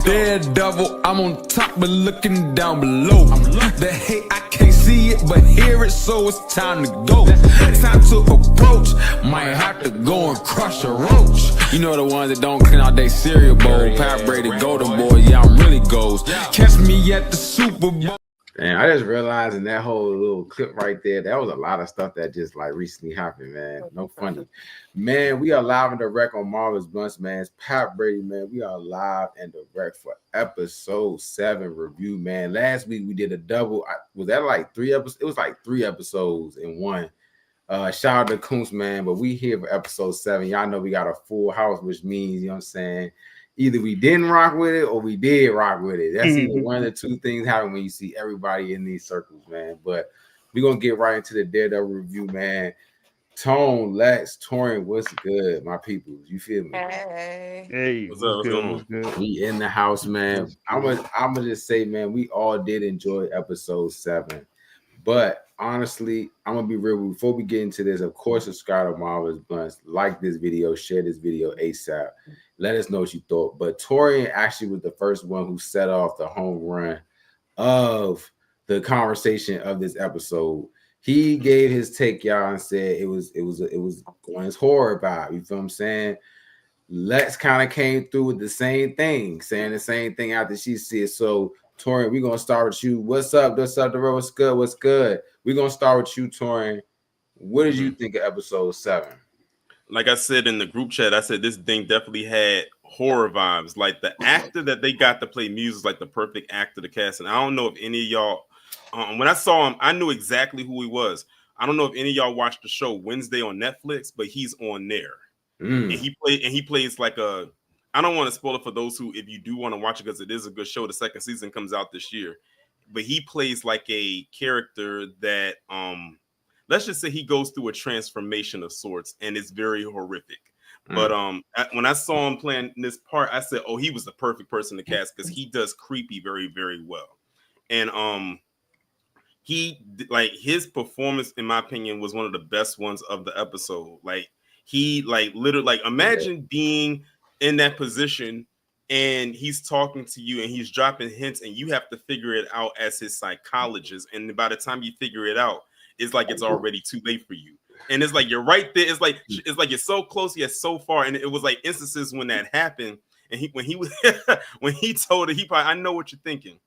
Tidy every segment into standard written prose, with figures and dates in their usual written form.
Daredevil, I'm on top but looking down below. The hate, I can't see it but hear it, so it's time to go. Time to approach, might have to go and crush a roach. You know the ones that don't clean out their cereal bowl. Pat Brady, golden boy, yeah, I'm really goes. Catch me at the Super Bowl. And I just realized in that whole little clip right there, that was a lot of stuff that just like recently happened, man. No funny. Man, we are live and direct on Marvelous Bluntz, man. It's Pat Brady, man. We are live and direct for episode 7 review, man. Last week we did a double. Was that like 3 episodes? It was like 3 episodes in one. Shout out to Coons, man. But we here for episode 7. Y'all know we got a full house, which means, you know what I'm saying, either we didn't rock with it or we did rock with it. That's either one of the two things happen when you see everybody in these circles, man. But we're going to get right into the Daredevil review, man. Tone, Lex, Torian, what's good, my people? You feel me? Hey, what's up? What's going on? We in the house, man. I'm gonna just say, man, we all did enjoy episode 7. But honestly, I'm gonna be real. Before we get into this, of course, subscribe to Marvelous Bluntz, like this video, share this video ASAP. Let us know what you thought. But Torian actually was the first one who set off the home run of the conversation of this episode. He gave his take, y'all, and said it was going his horror vibe. You feel what I'm saying? Lex kind of came through with the same thing, saying the same thing after she said. So, Torian, we're gonna start with you. What's up? What's up, the road? What's good? What's good? We're gonna start with you, Torian. What did you think of episode 7? Like I said in the group chat, I said this thing definitely had horror vibes. Like the actor that they got to play Muse is like the perfect actor to cast. And I don't know if any of y'all, when I saw him, I knew exactly who he was. I don't know if any of y'all watched the show Wednesday on Netflix, but he's on there. And he plays like a, I don't want to spoil it for those who, if you do want to watch it, because it is a good show. The second season comes out this year. But he plays like a character that, let's just say he goes through a transformation of sorts, and it's very horrific. But when I saw him playing this part, I said, oh, he was the perfect person to cast because he does creepy very, very well. And he, like, his performance, in my opinion, was one of the best ones of the episode. Like, he, like, literally, like, imagine being in that position and he's talking to you and he's dropping hints and you have to figure it out as his psychologist. And by the time you figure it out, it's like it's already too late for you. And it's like you're right there. It's like you're so close yet so far. And it was like instances when that happened. And when he told her, I know what you're thinking.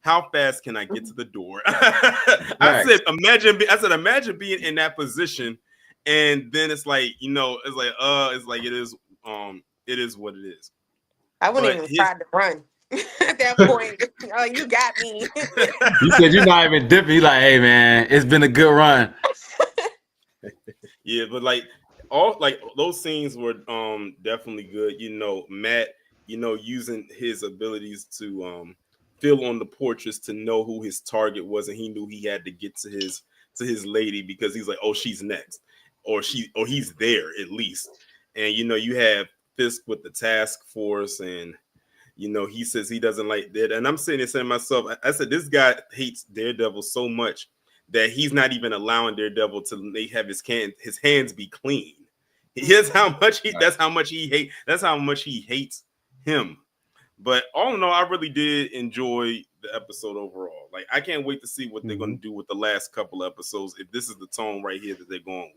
How fast can I get to the door? I said, imagine being in that position. And then it's like, you know, it's like it is what it is. I wouldn't even try to run at that point. Oh, you got me. You said you're not even dipping. You're like, hey man, it's been a good run. Yeah, but like all like those scenes were definitely good. You know, Matt, you know, using his abilities to fill on the portraits to know who his target was, and he knew he had to get to his lady because he's like, oh, she's next, or he's there at least. And you know, you have Fisk with the task force, and you know, he says he doesn't like that. And I'm sitting there saying to myself, I said, this guy hates Daredevil so much that he's not even allowing Daredevil to have his hands be clean. That's how much he hates him. But all in all, I really did enjoy the episode overall. Like, I can't wait to see what they're going to do with the last couple episodes, if this is the tone right here that they're going with.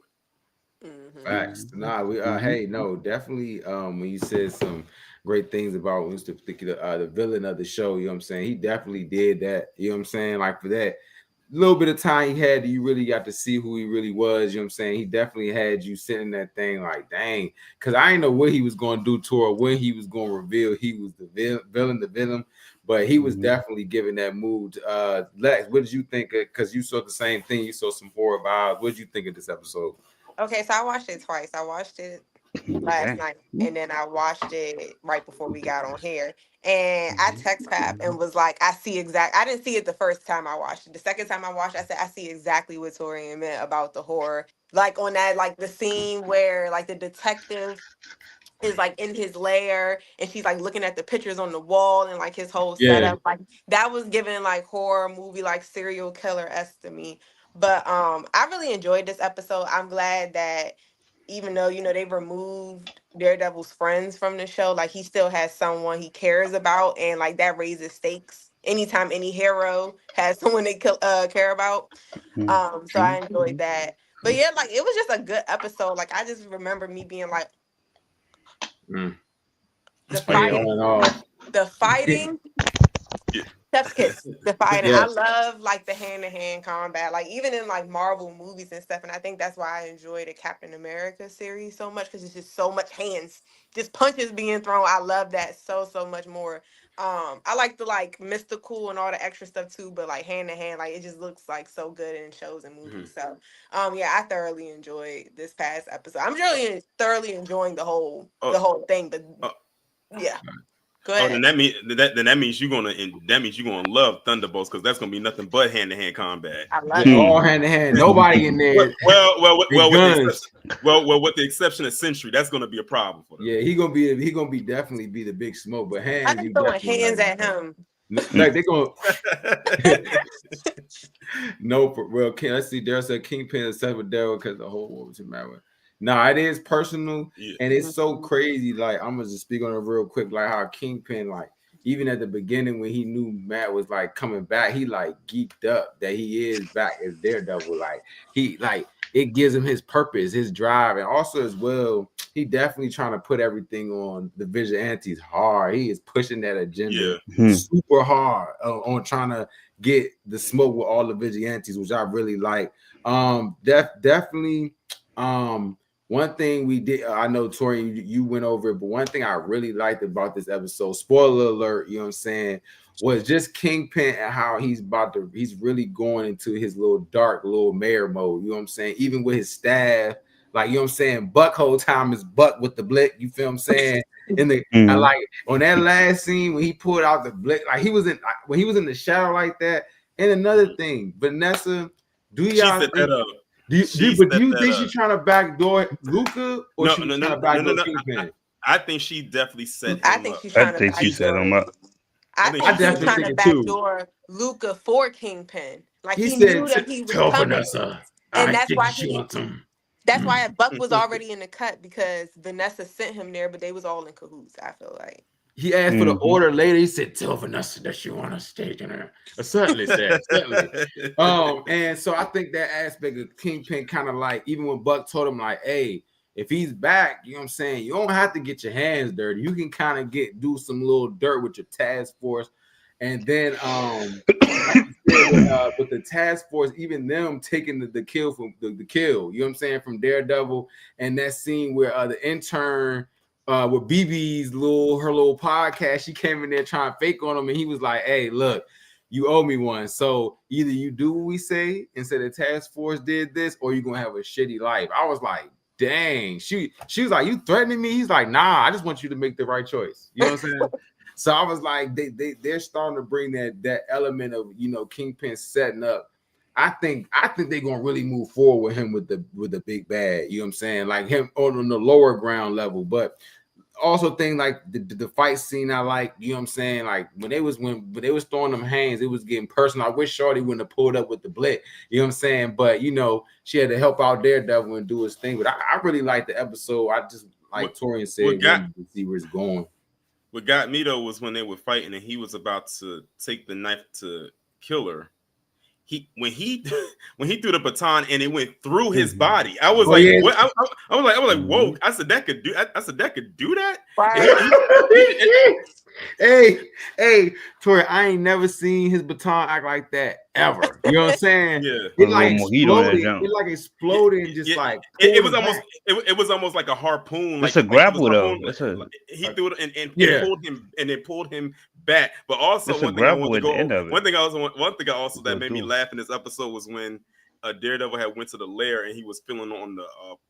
Facts. Nah, we hey, no, definitely. When you said some great things about Mr. Particular, the villain of the show, you know what I'm saying? He definitely did that. You know what I'm saying? Like, for that little bit of time he had, you really got to see who he really was. You know what I'm saying? He definitely had you sitting that thing like, dang, because I didn't know what he was going to do to her, when he was going to reveal he was the villain, but he was definitely giving that mood. Lex, what did you think? Because you saw the same thing. You saw some horror vibes. What did you think of this episode? Okay, so I watched it twice. I watched it last night, and then I watched it right before we got on here. And I text Pap and was like, I didn't see it the first time I watched it. The second time I watched it, I said, I see exactly what Torian meant about the horror. Like on that, like the scene where like the detective is like in his lair and she's like looking at the pictures on the wall and like his whole setup. Like that was given like horror movie, like serial killer-esque to me. But I really enjoyed this episode. I'm glad that even though, you know, they removed Daredevil's friends from the show. Like he still has someone he cares about, and like that raises stakes. Anytime any hero has someone they care about, so I enjoyed that. But yeah, like it was just a good episode. Like I just remember me being like, the fighting, the fighting. Chef's kiss, the fighting. I Yes. love like the hand-to-hand combat, like even in like Marvel movies and stuff. And I think that's why I enjoy the Captain America series so much because it's just so much hands, just punches being thrown. I love that so much more. I like the like mystical and all the extra stuff too, but like hand to hand, like it just looks like so good in shows and movies. So, yeah, I thoroughly enjoyed this past episode. I'm really thoroughly enjoying the whole thing, but yeah. Go ahead. Then that means you're gonna love Thunderbolts because that's gonna be nothing but hand-to-hand combat. I love it. All hand-to-hand. Nobody in there. With the exception of Sentry, that's gonna be a problem for them. Yeah, he gonna be definitely be the big smoke, but hands. I think throwing hands at him. Like they're gonna. No, for real. Let's see. There's a Kingpin except for Daryl because the whole world was matter. No, it is personal, and it's so crazy. Like I'm gonna just speak on it real quick. Like how Kingpin, like even at the beginning when he knew Matt was like coming back, he like geeked up that he is back as Daredevil. Like he like it gives him his purpose, his drive, and also as well, he definitely trying to put everything on the vigilantes hard. He is pushing that agenda super hard on trying to get the smoke with all the vigilantes, which I really like. Definitely. One thing we did, I know Tori, you went over it, but one thing I really liked about this episode, spoiler alert, you know what I'm saying, was just Kingpin and how he's really going into his little dark little mayor mode, you know what I'm saying? Even with his staff, like, you know what I'm saying? Buck whole time is Buck with the blick, you feel what I'm saying? I like on that last scene when he pulled out the blick, like when he was in the shadow like that. And another thing, Vanessa, do y'all think that up? Do you think she's trying to backdoor Luca or she's trying to backdoor Kingpin? I think she definitely set him up. I think she set him up. I think she's trying to backdoor Luca for Kingpin. Like he knew that he was coming. Vanessa, and that's why that's why Buck was already in the cut because Vanessa sent him there, but they was all in cahoots, I feel like. He asked for the order later. He said, "Tell Vanessa that she want to stay in her." Certainly said, certainly. And so I think that aspect of Kingpin kind of like, even when Buck told him, like, "Hey, if he's back, you know what I'm saying, you don't have to get your hands dirty. You can kind of do some little dirt with your task force." And then with the task force, even them taking the kill from the kill, you know what I'm saying, from Daredevil, and that scene where the intern with BB's little podcast, she came in there trying to fake on him, and he was like, "Hey, look, you owe me one. So either you do what we say and say the task force did this, or you're gonna have a shitty life." I was like, dang. She was like, "You threatening me?" He's like, "Nah, I just want you to make the right choice." You know what I'm saying? So I was like, they're starting to bring that element of, you know, Kingpin setting up. I think they're gonna really move forward with him with the big bad. You know what I'm saying? Like him on the lower ground level, but also thing like the fight scene I like. You know what I'm saying? Like when they was throwing them hands, it was getting personal. I wish Shorty wouldn't have pulled up with the blick. You know what I'm saying? But you know, she had to help out Daredevil and do his thing. But I really liked the episode. I just like Torian said, to see where it's going. What got me though was when they were fighting and he was about to take the knife to kill her. When he threw the baton and it went through his body, I was like, what? I was like, whoa! I said that could do that. Hey, Tori, I ain't never seen his baton act like that ever. You know what I'm saying? Yeah, it like exploded, just like it was almost like a harpoon. It's like a grapple though. He threw it and pulled him back. But also one thing I also that made me laugh in this episode was when Daredevil had went to the lair and he was filling on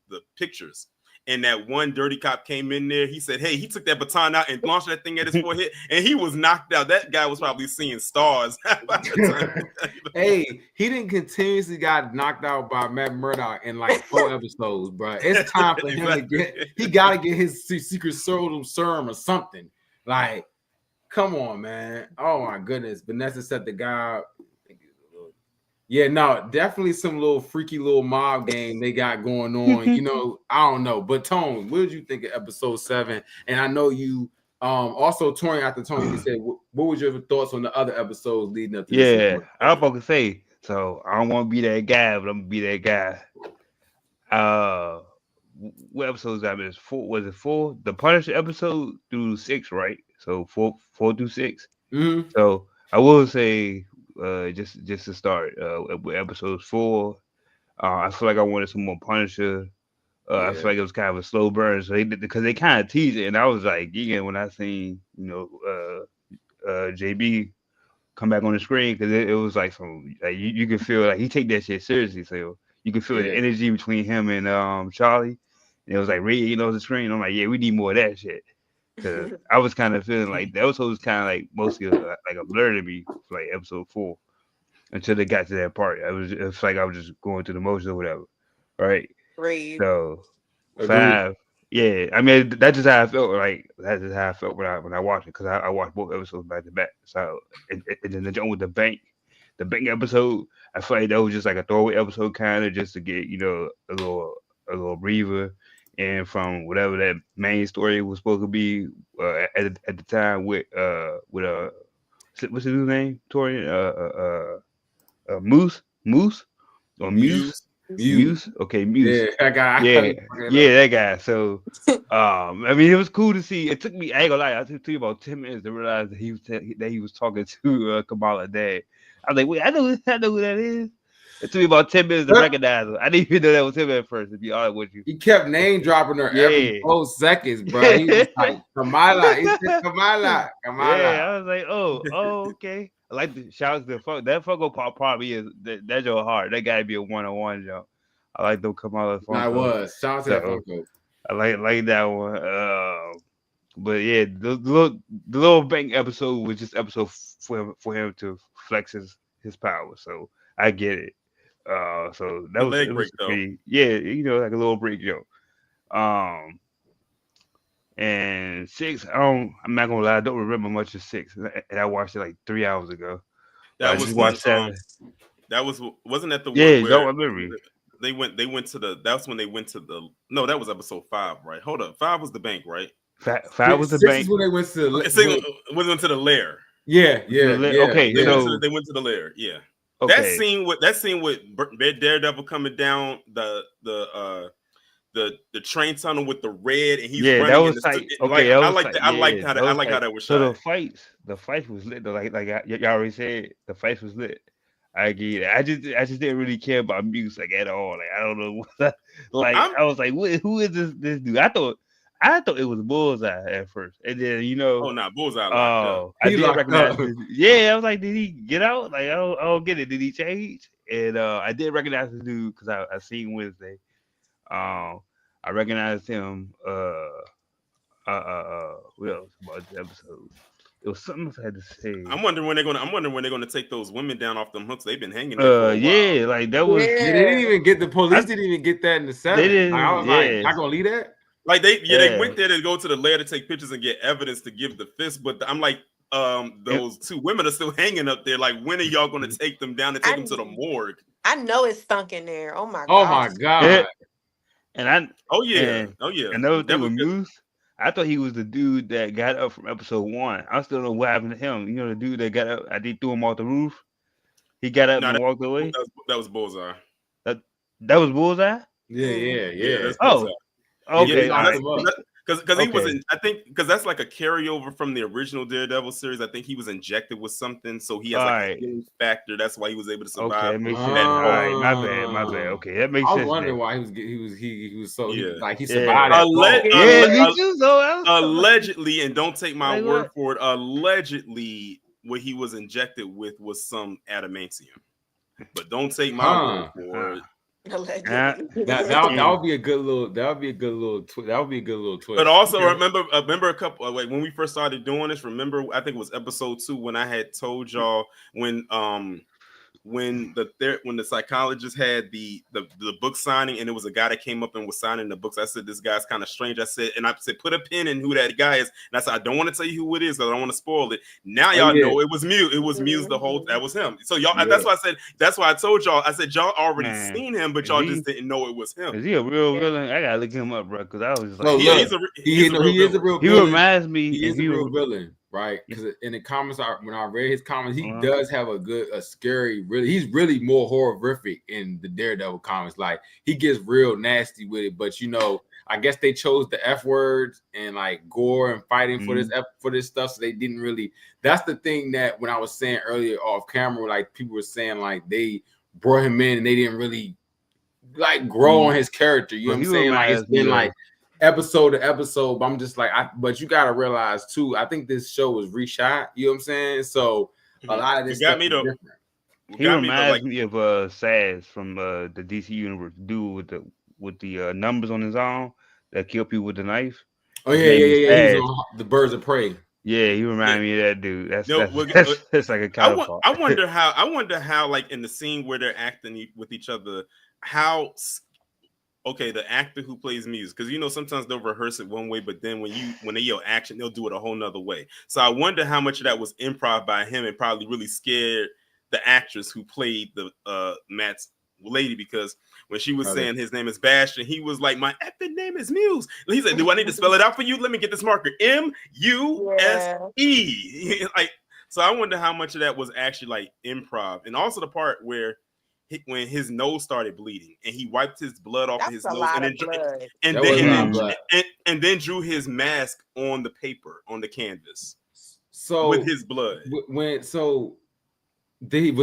the pictures. And that one dirty cop came in there. He said, "Hey," he took that baton out and launched that thing at his forehead, and he was knocked out. That guy was probably seeing stars. Hey, he didn't continuously got knocked out by Matt Murdock in like 4 episodes, bro. It's time for him to he got to get his secret serum or something. Like, come on, man. Oh my goodness. Vanessa set the guy. Yeah, no, definitely some little freaky little mob game they got going on. You know, I don't know. But Tone, what did you think of episode 7? And I know you also touring after Tone, you can say what was your thoughts on the other episodes leading up to this? Yeah, I was about to say. So I don't want to be that guy, but I'm gonna be that guy. What episodes that is? Four? Was it 4? The Punisher episode through 6, right? So 4 through 6. Mm-hmm. So I will say, just to start, with episodes 4, I feel like I wanted some more Punisher. I feel like it was kind of a slow burn, so because they kind of teased it, and I was like, yeah, when I seen JB come back on the screen, because it was like some like you could feel like he take that shit seriously, so you could feel the energy between him and Charlie, and it was like radiating on the screen. I'm like, yeah, we need more of that shit. Cause I was kind of feeling like the episode was kind of like mostly like a blur to me for like episode 4 until they got to that part. It's like I was just going through the motions or whatever, right? Agreed. So Agreed. 5, yeah. I mean that's just how I felt. Like that's just how I felt when I watched it because I watched both episodes back to back. So and then the joint with the bank episode, I feel like that was just like a throwaway episode, kind of just to get a little breather. And from whatever that main story was supposed to be at the time with what's his name? Torian Moose or Muse. Okay, Muse. Yeah, that guy. Yeah, that guy. So, I mean, it was cool to see. It took me, I ain't gonna lie, it took me about 10 minutes to realize that he was talking to Kamala dad. I was like, wait, I know who that is. It took me about 10 minutes to recognize him. I didn't even know that was him at first, to be honest with you. He kept name dropping her every 4 seconds, bro. He was like, Kamala. He said, Kamala. Yeah, I was like, oh, okay. I like the shouts to fuck. That Funko Pop probably is that's your heart. That gotta be a 1-on-1, yo. I like them Kamala Funko. I was. Shout out to that Funko. I like that one. But yeah, the little bank episode was just episode for him to flex his power. So I get it. So that was break, pretty, yeah, like a little break, yo. And 6, I'm not gonna lie, I don't remember much of 6, and I watched it like 3 hours ago. That was watched 7. That wasn't that the one? Yeah, where don't remember. They went to the. That's when they went to the. No, that was episode 5, right? Hold up, 5 was the bank, right? 5 was the 6 bank. is when they went to went to the lair. Yeah. Okay, yeah. So they went to the lair. Yeah. Okay. That scene with Daredevil coming down the train tunnel with the red, and he's running. That was tight. Okay, I like how that was shot. So the fight was lit. Like y'all already said, the fight was lit. I get it. I just didn't really care about music at all. Like I don't know. I was like, who is this dude? I thought it was Bullseye at first, and then oh, not Bullseye. I did recognize. Yeah, I was like, did he get out? Like I don't get it. Did he change? And I did recognize the dude because I seen Wednesday. I recognized him. What else about the episode? It was something else I had to say. I'm wondering when they're gonna take those women down off them hooks. They've been hanging there for a while. Like that was. Yeah, they didn't even get the police. Didn't even get that in the 7. They didn't. Like, I was like, not gonna leave that. Like they went there to go to the lair to take pictures and get evidence to give the fist. But I'm like, those 2 women are still hanging up there. Like, when are y'all gonna take them down and take them to the morgue? I know it's stunk in there. Oh my god. Oh my god. Yeah. And Another thing with Moose, I thought he was the dude that got up from episode 1. I still don't know what happened to him. You know, the dude that got up, I did threw him off the roof. He got up and walked away. That was Bullseye. That was Bullseye? Yeah. Oh, okay. Because he was I think because that's like a carryover from the original Daredevil series. I think he was injected with something, so he has like a healing factor. That's why he was able to survive. Okay, makes sense. All right, my bad. Okay, that makes sense. I was wondering why he was so he survived. Allegedly, and don't take my word for it. Allegedly, what he was injected with was some adamantium, but don't take my word for it. That would be a good little twist. But also remember a couple when we first started doing this. Remember, I think it was episode 2 when I had told y'all when when the psychologist had the book signing, and it was a guy that came up and was signing the books. I said, this guy's kind of strange. I said, put a pin in who that guy is. And I said, I don't want to tell you who it is because I don't want to spoil it. Now y'all know it was Muse. It was Muse the whole. That was him. So y'all. That's why I said. That's why I told y'all. I said y'all already seen him, but y'all just didn't know it was him. Is he a real villain? I gotta look him up, bro. Because I was just like, no, he is a real he villain. reminds me. He is a real villain. Right, because in the comments, when I read his comments, he does have a scary, he's really more horrific in the Daredevil comics. Like he gets real nasty with it, but I guess they chose the F words and like gore and fighting for this stuff, so they didn't really. That's the thing that when I was saying earlier off camera, like people were saying like they brought him in and they didn't really like grow on his character. You know what I'm saying? Like it's been like episode to episode, but I'm just like, but you gotta realize too, I think this show was reshot, you know what I'm saying? So a lot of this stuff is different. He reminds me of Saz from the DC universe, dude with the numbers on his arm that kill people with the knife. Oh yeah. He's on the Birds of Prey. Yeah, he reminded me of that dude. That's like a counterpart. I wonder how like in the scene where they're acting with each other, how the actor who plays music, because sometimes they'll rehearse it one way, but then when they yell action, they'll do it a whole nother way. So I wonder how much of that was improv by him and probably really scared the actress who played the Matt's lady, because when she was saying his name is Bastion, he was like, my effing name is Muse. And he said, do I need to spell it out for you? Let me get this marker. M-U-S-E. Like, so I wonder how much of that was actually like improv, and also the part where when his nose started bleeding and he wiped his blood off his nose and then drew his mask on the paper, on the canvas, so with his blood. Was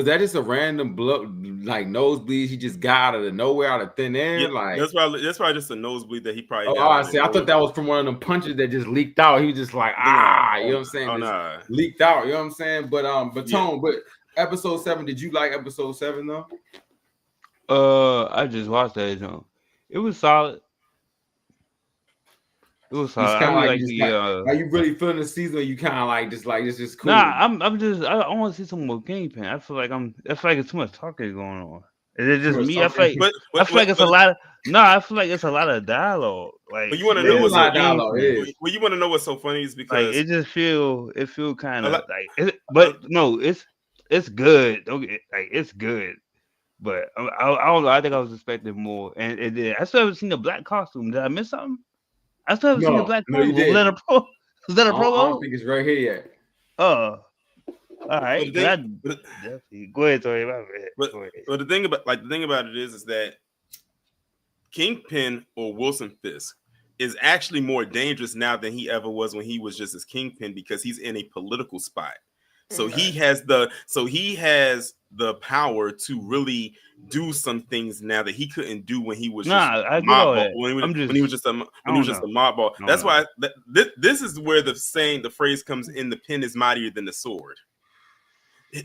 that just a random blood, like nosebleed? He just got out of nowhere, out of thin air. Like that's probably just a nosebleed that he probably. I see. I thought that was from one of them punches that just leaked out. He was just like, you know what I'm saying? Leaked out. You know what I'm saying? But Tone, but episode 7. Did you like episode 7 though? I just watched that. It was solid. It was solid. Are you really feeling the season? Or you kind of like it's just cool? Nah, I want to see some more Kingpin. I feel like it's too much talking going on. Is it just me? I feel like it's a lot of. No, I feel like it's a lot of dialogue. Like, but you want to know what's dialogue is. Well, you want to know what's so funny is because like, it just feel kind of like. But no, it's good. It's good. But I don't know. I think I was expecting more, and I still haven't seen the black costume. Did I miss something? I still haven't seen the black costume. Was that a promo? I don't think it's right here yet. All right. Go ahead, Tori. But the thing about it is that Kingpin or Wilson Fisk is actually more dangerous now than he ever was when he was just as Kingpin, because he's in a political spot. So he has the power to really do some things now that he couldn't do when he was just a mob ball. When he was just a mob ball. That's why this is where the phrase comes in: the pen is mightier than the sword.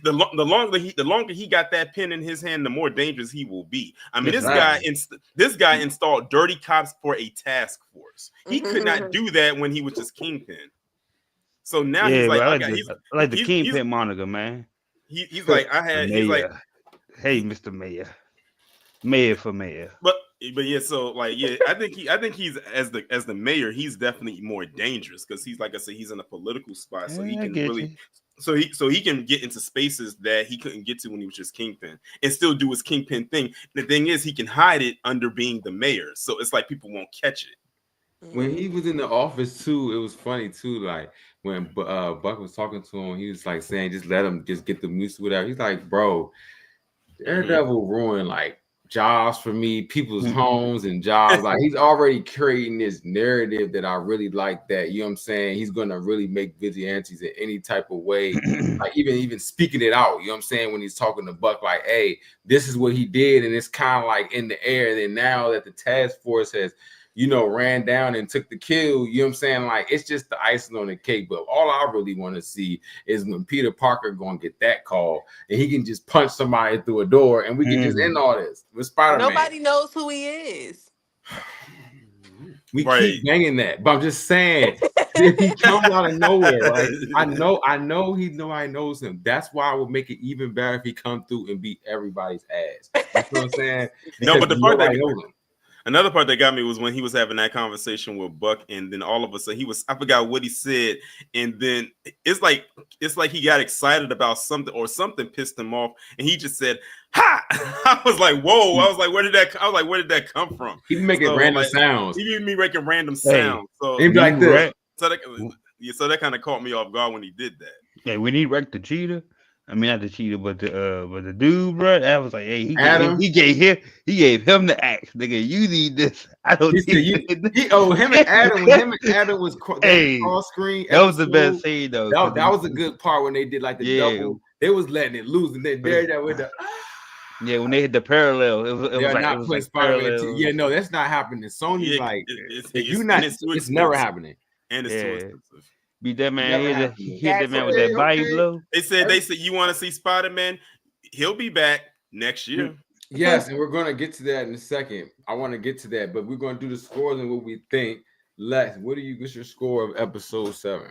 The longer he got that pen in his hand, the more dangerous he will be. I mean, this guy installed dirty cops for a task force. He could not do that when he was just Kingpin. So now he's like, I like the Kingpin moniker, man. He's like, he's like, hey, Mr. Mayor, mayor for mayor. But yeah, so like, yeah, I think he's as the mayor, he's definitely more dangerous because he's, like I said, he's in a political spot, so he can really, so he can get into spaces that he couldn't get to when he was just Kingpin and still do his Kingpin thing. The thing is, he can hide it under being the mayor, so it's like people won't catch it. When he was in the office too, it was funny too. Like when Buck was talking to him, he was like saying, "Just let him just get the music without." He's like, "Bro, Daredevil ruined like jobs for me, people's homes and jobs. Like he's already creating this narrative that I really like. That you know what I'm saying? He's gonna really make vigilantes in any type of way, like even speaking it out. You know what I'm saying? When he's talking to Buck, like, hey, this is what he did, and it's kind of like in the air. And then now that the task force has, you know, ran down and took the kill, you know what I'm saying? Like, it's just the icing on the cake. But all I really want to see is when Peter Parker going to get that call and he can just punch somebody through a door and we can just end all this with Spider-Man. Nobody knows who he is. We Right. keep banging that, but I'm just saying if he comes out of nowhere, right? I know he know I knows him. That's why I would make it even better if he come through and beat everybody's ass. You know what I'm saying? No, but the part that knows him. Another part that got me was when he was having that conversation with Buck, and then all of a sudden I forgot what he said, and then it's like he got excited about something or something pissed him off, and he just said, "Ha!" I was like, "Whoa!" I was like, "Where did that come from?" He be making random sounds. He be making random sounds. So he be like this. So that kind of caught me off guard when he did that. Yeah, when he wrecked the cheetah. I mean, not the cheetah, but the dude, bro. I was like, hey, he gave him the axe, nigga. You need this. I don't need it. Him and Adam. When him and Adam was cross screen. That was the best scene though. That was a good part when they did like the double. They was letting it loose, and then Daredevil with the. Yeah, when they hit the parallel, it was like parallel. Yeah, no, that's not happening. Sony's like, it's never happening, and it's too expensive. Beat that man. He hit that man with that body blow. They said you want to see Spider-Man? He'll be back next year. Yes, and we're gonna get to that in a second. I want to get to that, but we're gonna do the scores and what we think. Lex, what's your score of episode 7?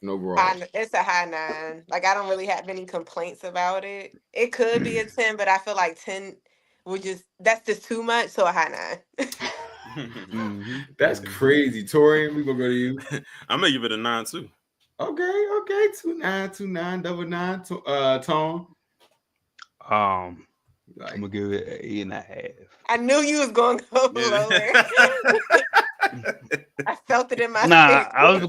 Overall, it's a high 9. Like I don't really have any complaints about it. It could be a 10, but I feel like 10 that's just too much. So a high 9. That's crazy, Torian. We gonna go to you. I'm gonna give it a 9 too. Okay, 2.9, double 9. Tone. I'm gonna give it an 8.5. I knew you was gonna go lower. I felt it in my face. I was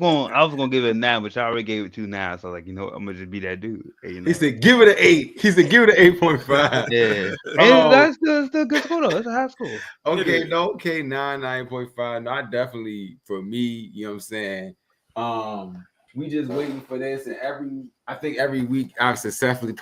gonna give it a 9, but y'all already gave it 2 9. So like, I'm gonna just be that dude. He said give it an 8. He said give it an 8.5. Yeah. That's still a good score though. That's a high score. Okay, 9.5. No, I definitely, for me, you know what I'm saying. We just waiting for this, and I think every week I've successfully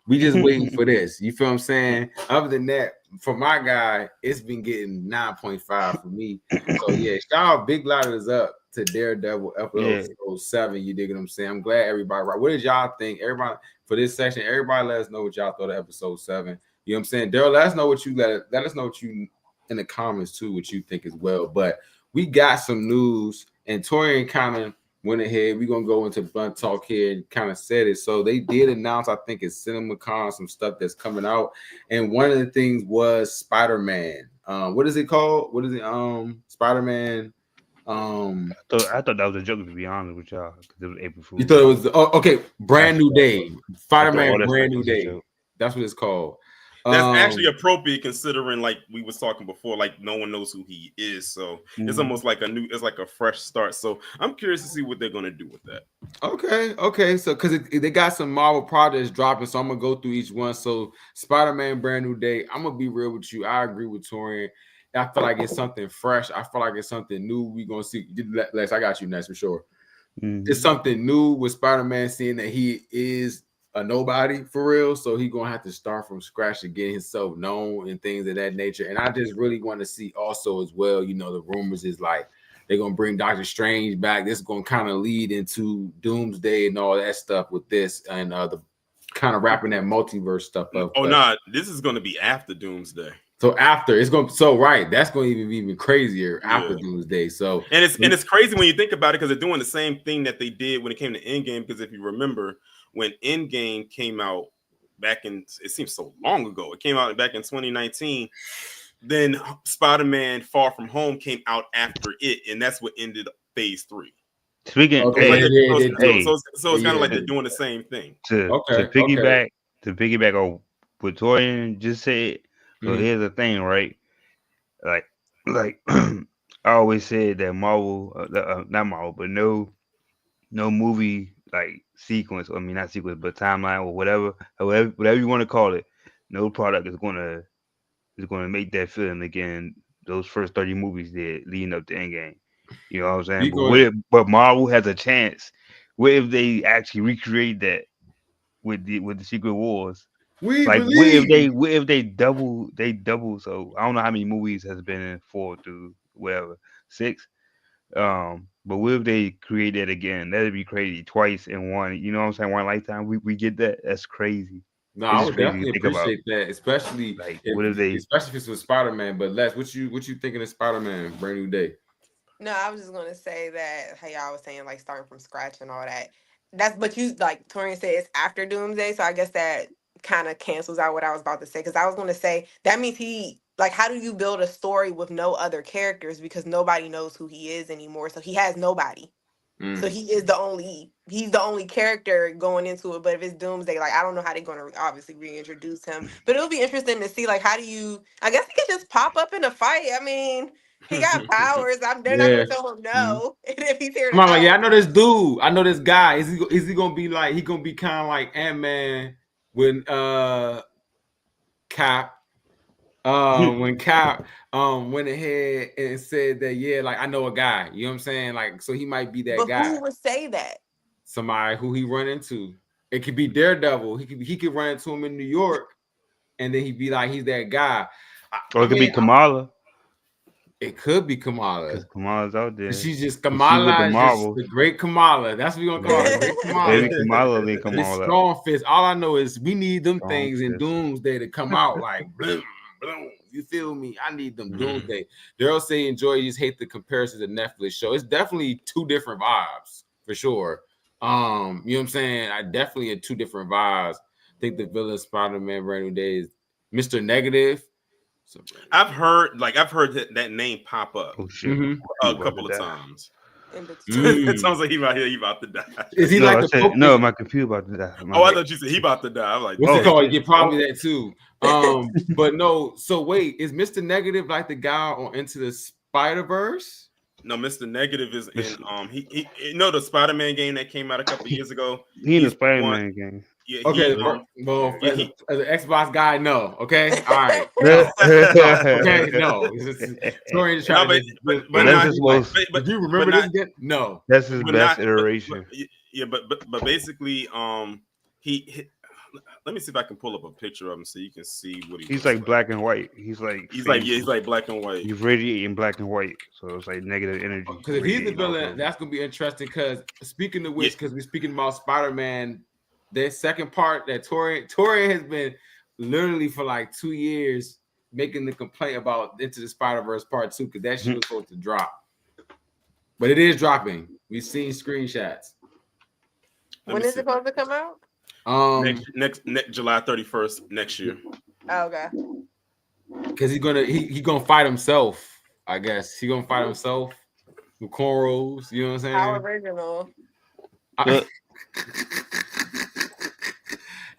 we just waiting for this. You feel what I'm saying? Other than that, for my guy, it's been getting 9.5 for me. So yeah, shout out, big ladders up to Daredevil episode 7. You dig what I'm saying? I'm glad everybody right. What did y'all think? Everybody for this section, everybody let us know what y'all thought of episode 7. You know what I'm saying? Daryl, let us know what you let us know what you in the comments too, what you think as well. But we got some news, and Torian kind of went ahead. We're gonna go into blunt talk here and kind of said it. So they did announce, I think it's CinemaCon, some stuff that's coming out, and one of the things was Spider-Man. What is it called? What is it? Spider-Man. I thought that was a joke, to be honest with y'all, because it was April Fool's. You thought it was okay? Brand New Day. Spider-Man Brand New Day. That's what it's called. That's actually appropriate considering, like we was talking before, like no one knows who he is, so it's almost like it's like a fresh start. So I'm curious to see what they're gonna do with that. Okay. So because they got some Marvel projects dropping, so I'm gonna go through each one. So Spider-Man Brand New Day. I'm gonna be real with you. I agree with Torian. I feel like it's something fresh. I feel like it's something new. We gonna see. Lex, I got you next for sure. It's something new with Spider-Man, seeing that he is a nobody for real, so he gonna have to start from scratch to get himself known and things of that nature. And I just really want to see also as well, the rumors is like they're gonna bring Doctor Strange back. This is gonna kind of lead into Doomsday and all that stuff with this, and the kind of wrapping that multiverse stuff up. This is gonna be after Doomsday. So after it's going that's going to be even crazier after Doomsday. So it's crazy when you think about it, because they're doing the same thing that they did when it came to Endgame. Because if you remember, when Endgame came out back in, it seems so long ago, it came out back in 2019. Then Spider-Man Far From Home came out after it, and that's what ended Phase 3. Speaking, so it's kind of like they're doing the same thing. To piggyback on what Torian just said. So here's the thing, right? Like I always said that Marvel, not Marvel, but no movie like sequence. I mean, not sequence, but timeline or whatever you want to call it. No product is gonna make that feeling again. Those first 30 movies did leading up to Endgame. You know what I'm saying? But Marvel has a chance. What if they actually recreate that with the Secret Wars? What if they double? So I don't know how many movies has been in 4 through whatever 6. But what if they create that again? That'd be crazy. Twice in one. You know what I'm saying? One lifetime. We get that. That's crazy. No, I would definitely appreciate that, especially what if they, especially if it's with Spider-Man. But Les, what you thinking of Spider-Man Brand New Day? No, I was just gonna say that. Hey, y'all was saying like starting from scratch and all that. But you like Torian said it's after Doomsday, so I guess that kind of cancels out what I was about to say because I was gonna say that means he like how do you build a story with no other characters because nobody knows who he is anymore, so he has nobody. So Mm. he's the only character going into it. But if it's Doomsday, like I don't know how they're gonna obviously reintroduce him. But it'll be interesting to see like how do you I guess he could just pop up in a fight. I mean, he got powers. They're not Yeah. gonna tell him Mhm. no if he's here to I'm like, yeah, I help. know this dude. I know this guy. Is he gonna be like he gonna be kind of like Ant-Man when Cap when Cap went ahead and said that yeah, like I know a guy. You know what I'm saying? Like so he might be that But guy. who would say that? Somebody who he run into. It could be Daredevil. He could run into him in New York, and then he'd be like he's that guy. Or it could be Kamala, It could be Kamala. because Kamala's out there. She's just She's with Kamala, the is just Marvels. the great Kamala. That's what we're gonna call her, great Kamala. Baby Kamala didn't come This all out. strong fist. All I know is we need them Strong things in fist. Doomsday to come out like bloom, bloom. You feel me? I need them Mhm. Doomsday. Daryl say enjoy. You just hate the comparison to Netflix show. It's definitely two different vibes for sure. You know what I'm saying? I definitely in two different vibes. I think the villain Spider-Man Brand New Day is Mr. Negative. So, I've heard that name pop up Oh shit! Mhm. a couple of times. In between. It sounds like he about to die. Is he No, like I the said, no, my computer about to die. Oh, I thought you said he about to die. I'm like, What's it Oh. called? Yeah, probably that too. But no. So wait, is Mr. Negative like the guy on Into the Spider-Verse? no, Mr. Negative is in he you know the Spider-Man game that came out a couple years ago. He in the He's the one- Spider-Man game. Yeah, Okay, he, well, yeah, as an Xbox guy, no. Okay, all right. No. Okay, no. Sorry to try No, to. but But not, that's his most. Did you remember but this again? No. That's his but best not, iteration. yeah, but basically, he let me see if I can pull up a picture of him so you can see what He's like black and white. He's like He's like black and white. He's radiating black and white, so it's like negative energy. Because if he's the radiating off villain, of him. that's gonna be interesting. Because speaking of which, because we're speaking about Spider-Man, that second part that Torian has been literally for like 2 years making the complaint about Into the Spider-Verse Part 2 because that shit was supposed to drop, but it is dropping. We've seen screenshots. When is it supposed to come out? Next July 31st next year. Oh, okay. Because he's gonna fight himself. I guess he's gonna fight himself with cornrows. You know what I'm saying? How original.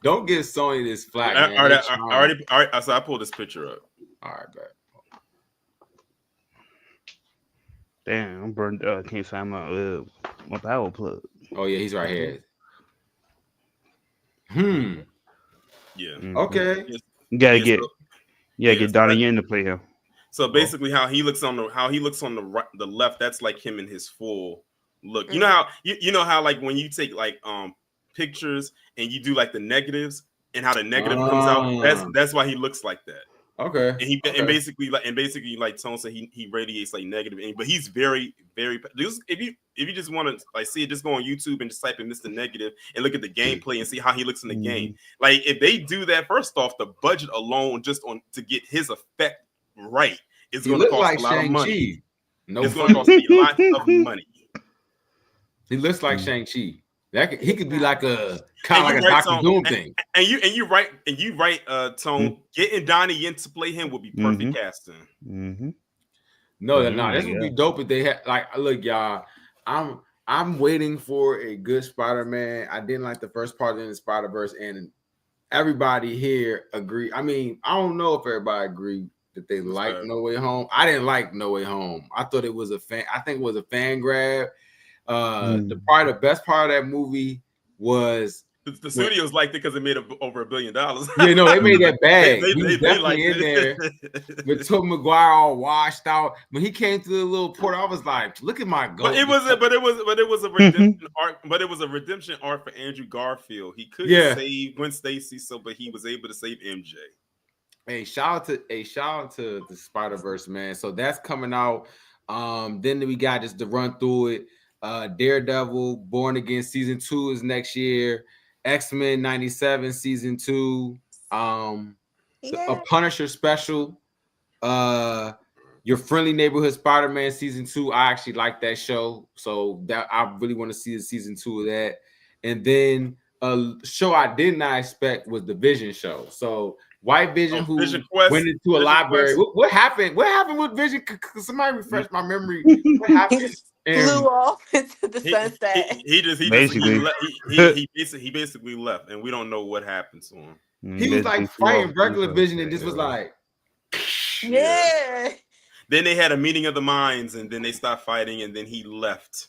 Don't give Sony this flack, man. All right. So I pulled this picture up. All right, good. Damn, I'm burned up. Can't find my power plug. Oh yeah, he's right here. Yeah. Mhm. Okay. You gotta Yeah, get so- get Donnie Yen to play him. So basically, how he looks on the right, the left, that's like him in his full look. You know how you know how like when you take like pictures and you do like the negatives and how the negative comes out. That's why he looks like that. Okay. And basically like Tone said, he radiates like negative, but he's very, very. If you just want to like see it, just go on YouTube and just type in Mr. Negative and look at the gameplay and see how he looks in the game. Like if they do that, first off, the budget alone just on to get his effect right is going to cost like a lot of money. No, it's going to cost a lot of money. He looks like Shang-Chi. He could be like a kind of like a Dr. Doom thing. And you right, Tone, getting Donnie Yen to play him would be perfect casting. No, this would be dope if they had like look, y'all. I'm waiting for a good Spider-Man. I didn't like the first part in the Spider-Verse, and everybody here agree. I mean, I don't know if everybody agreed that they liked No Way Home. I didn't like No Way Home. I thought it was I think it was a fan grab. The best part of that movie was the studios liked it because it made over $1 billion. Yeah, no, they made that bag. they He was definitely in there with Tobey Maguire all washed out. When he came to the little port, I was like, "Look at my goat." But it was a redemption arc. But it was a redemption arc for Andrew Garfield. He couldn't save Gwen Stacy, but he was able to save MJ. Hey, shout out to the Spider-Verse, man. So that's coming out. Then we got just to run through it. Daredevil, Born Again season 2 is next year. X-Men 97 season 2. A Punisher special. Your Friendly Neighborhood Spider-Man season 2. I actually like that show, so that I really want to see the season 2 of that. And then a show I did not expect was the Vision show. So White Vision, who Vision Quest, went into a Vision library. Quest. What happened? What happened with Vision? Somebody refresh my memory. What He happened? just flew off into the sunset. He Basically. basically left, and we don't know what happened to him. He was like fighting regular Vision, and this was like, Yeah. Then they had a meeting of the minds, and then they stopped fighting, and then he left,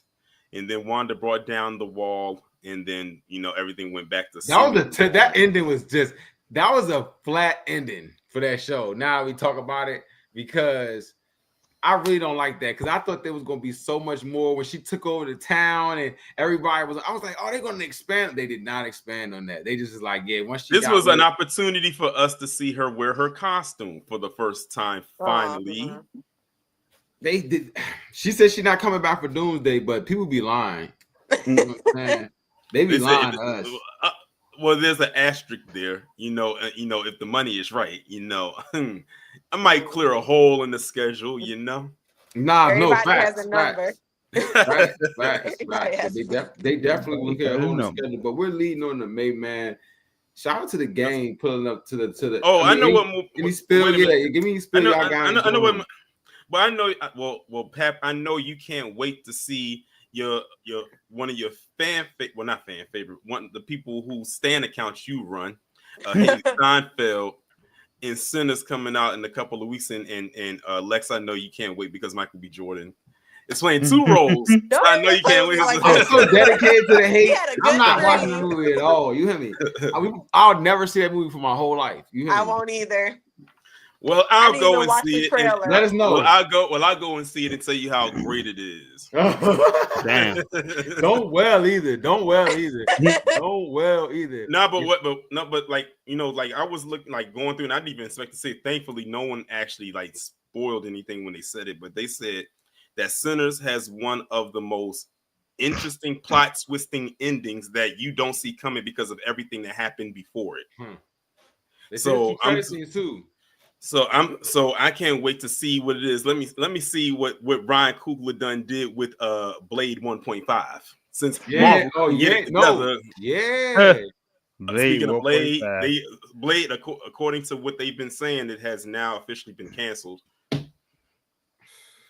and then Wanda brought down the wall, and then everything went back to that ending was just that was a flat ending for that show. Now we talk about it because I really don't like that, because I thought there was going to be so much more when she took over the town and everybody was. I was like, oh, they're going to expand. They did not expand on that. They just was like, yeah. Once she this was an opportunity for us to see her wear her costume for the first time. Finally, they did. She said she's not coming back for Doomsday, but people be lying. You know what I'm saying? They be lying to us. Well, there's an asterisk there, if the money is right, I might clear a hole in the schedule, Nah, Everybody no facts. has a number. Facts. They definitely will clear a hole in the schedule, but we're leading on the May, man. Shout out to the gang pulling up to the. Oh, I know what. Give me spill, yeah. Give me spill. I know what. But I know. Well, Pap, I know you can't wait to see your one of your not fan favorite, one of the people who stand accounts you run, Haley Steinfeld, and Sinners coming out in a couple of weeks, and Lex, I know you can't wait because Michael B. Jordan is playing 2 roles. I know you can't wait. I'm so dedicated to the hate. I'm not watching the movie at all. You hear me? I'll never see that movie for my whole life. You hear me? I won't either. Well, I'll go and see it. Let us know. I'll go and see it and tell you how great it is. Damn. Don't well either. Nah, but like I was looking, like going through, and I didn't even expect to say. Thankfully, no one actually like spoiled anything when they said it, but they said that Sinners has one of the most interesting plot twisting endings that you don't see coming because of everything that happened before it. So I can't wait to see what it is. Let me see what Ryan Coogler did with Blade 1.5. Since Marvel Speaking of Blade, Blade, according to what they've been saying, it has now officially been canceled.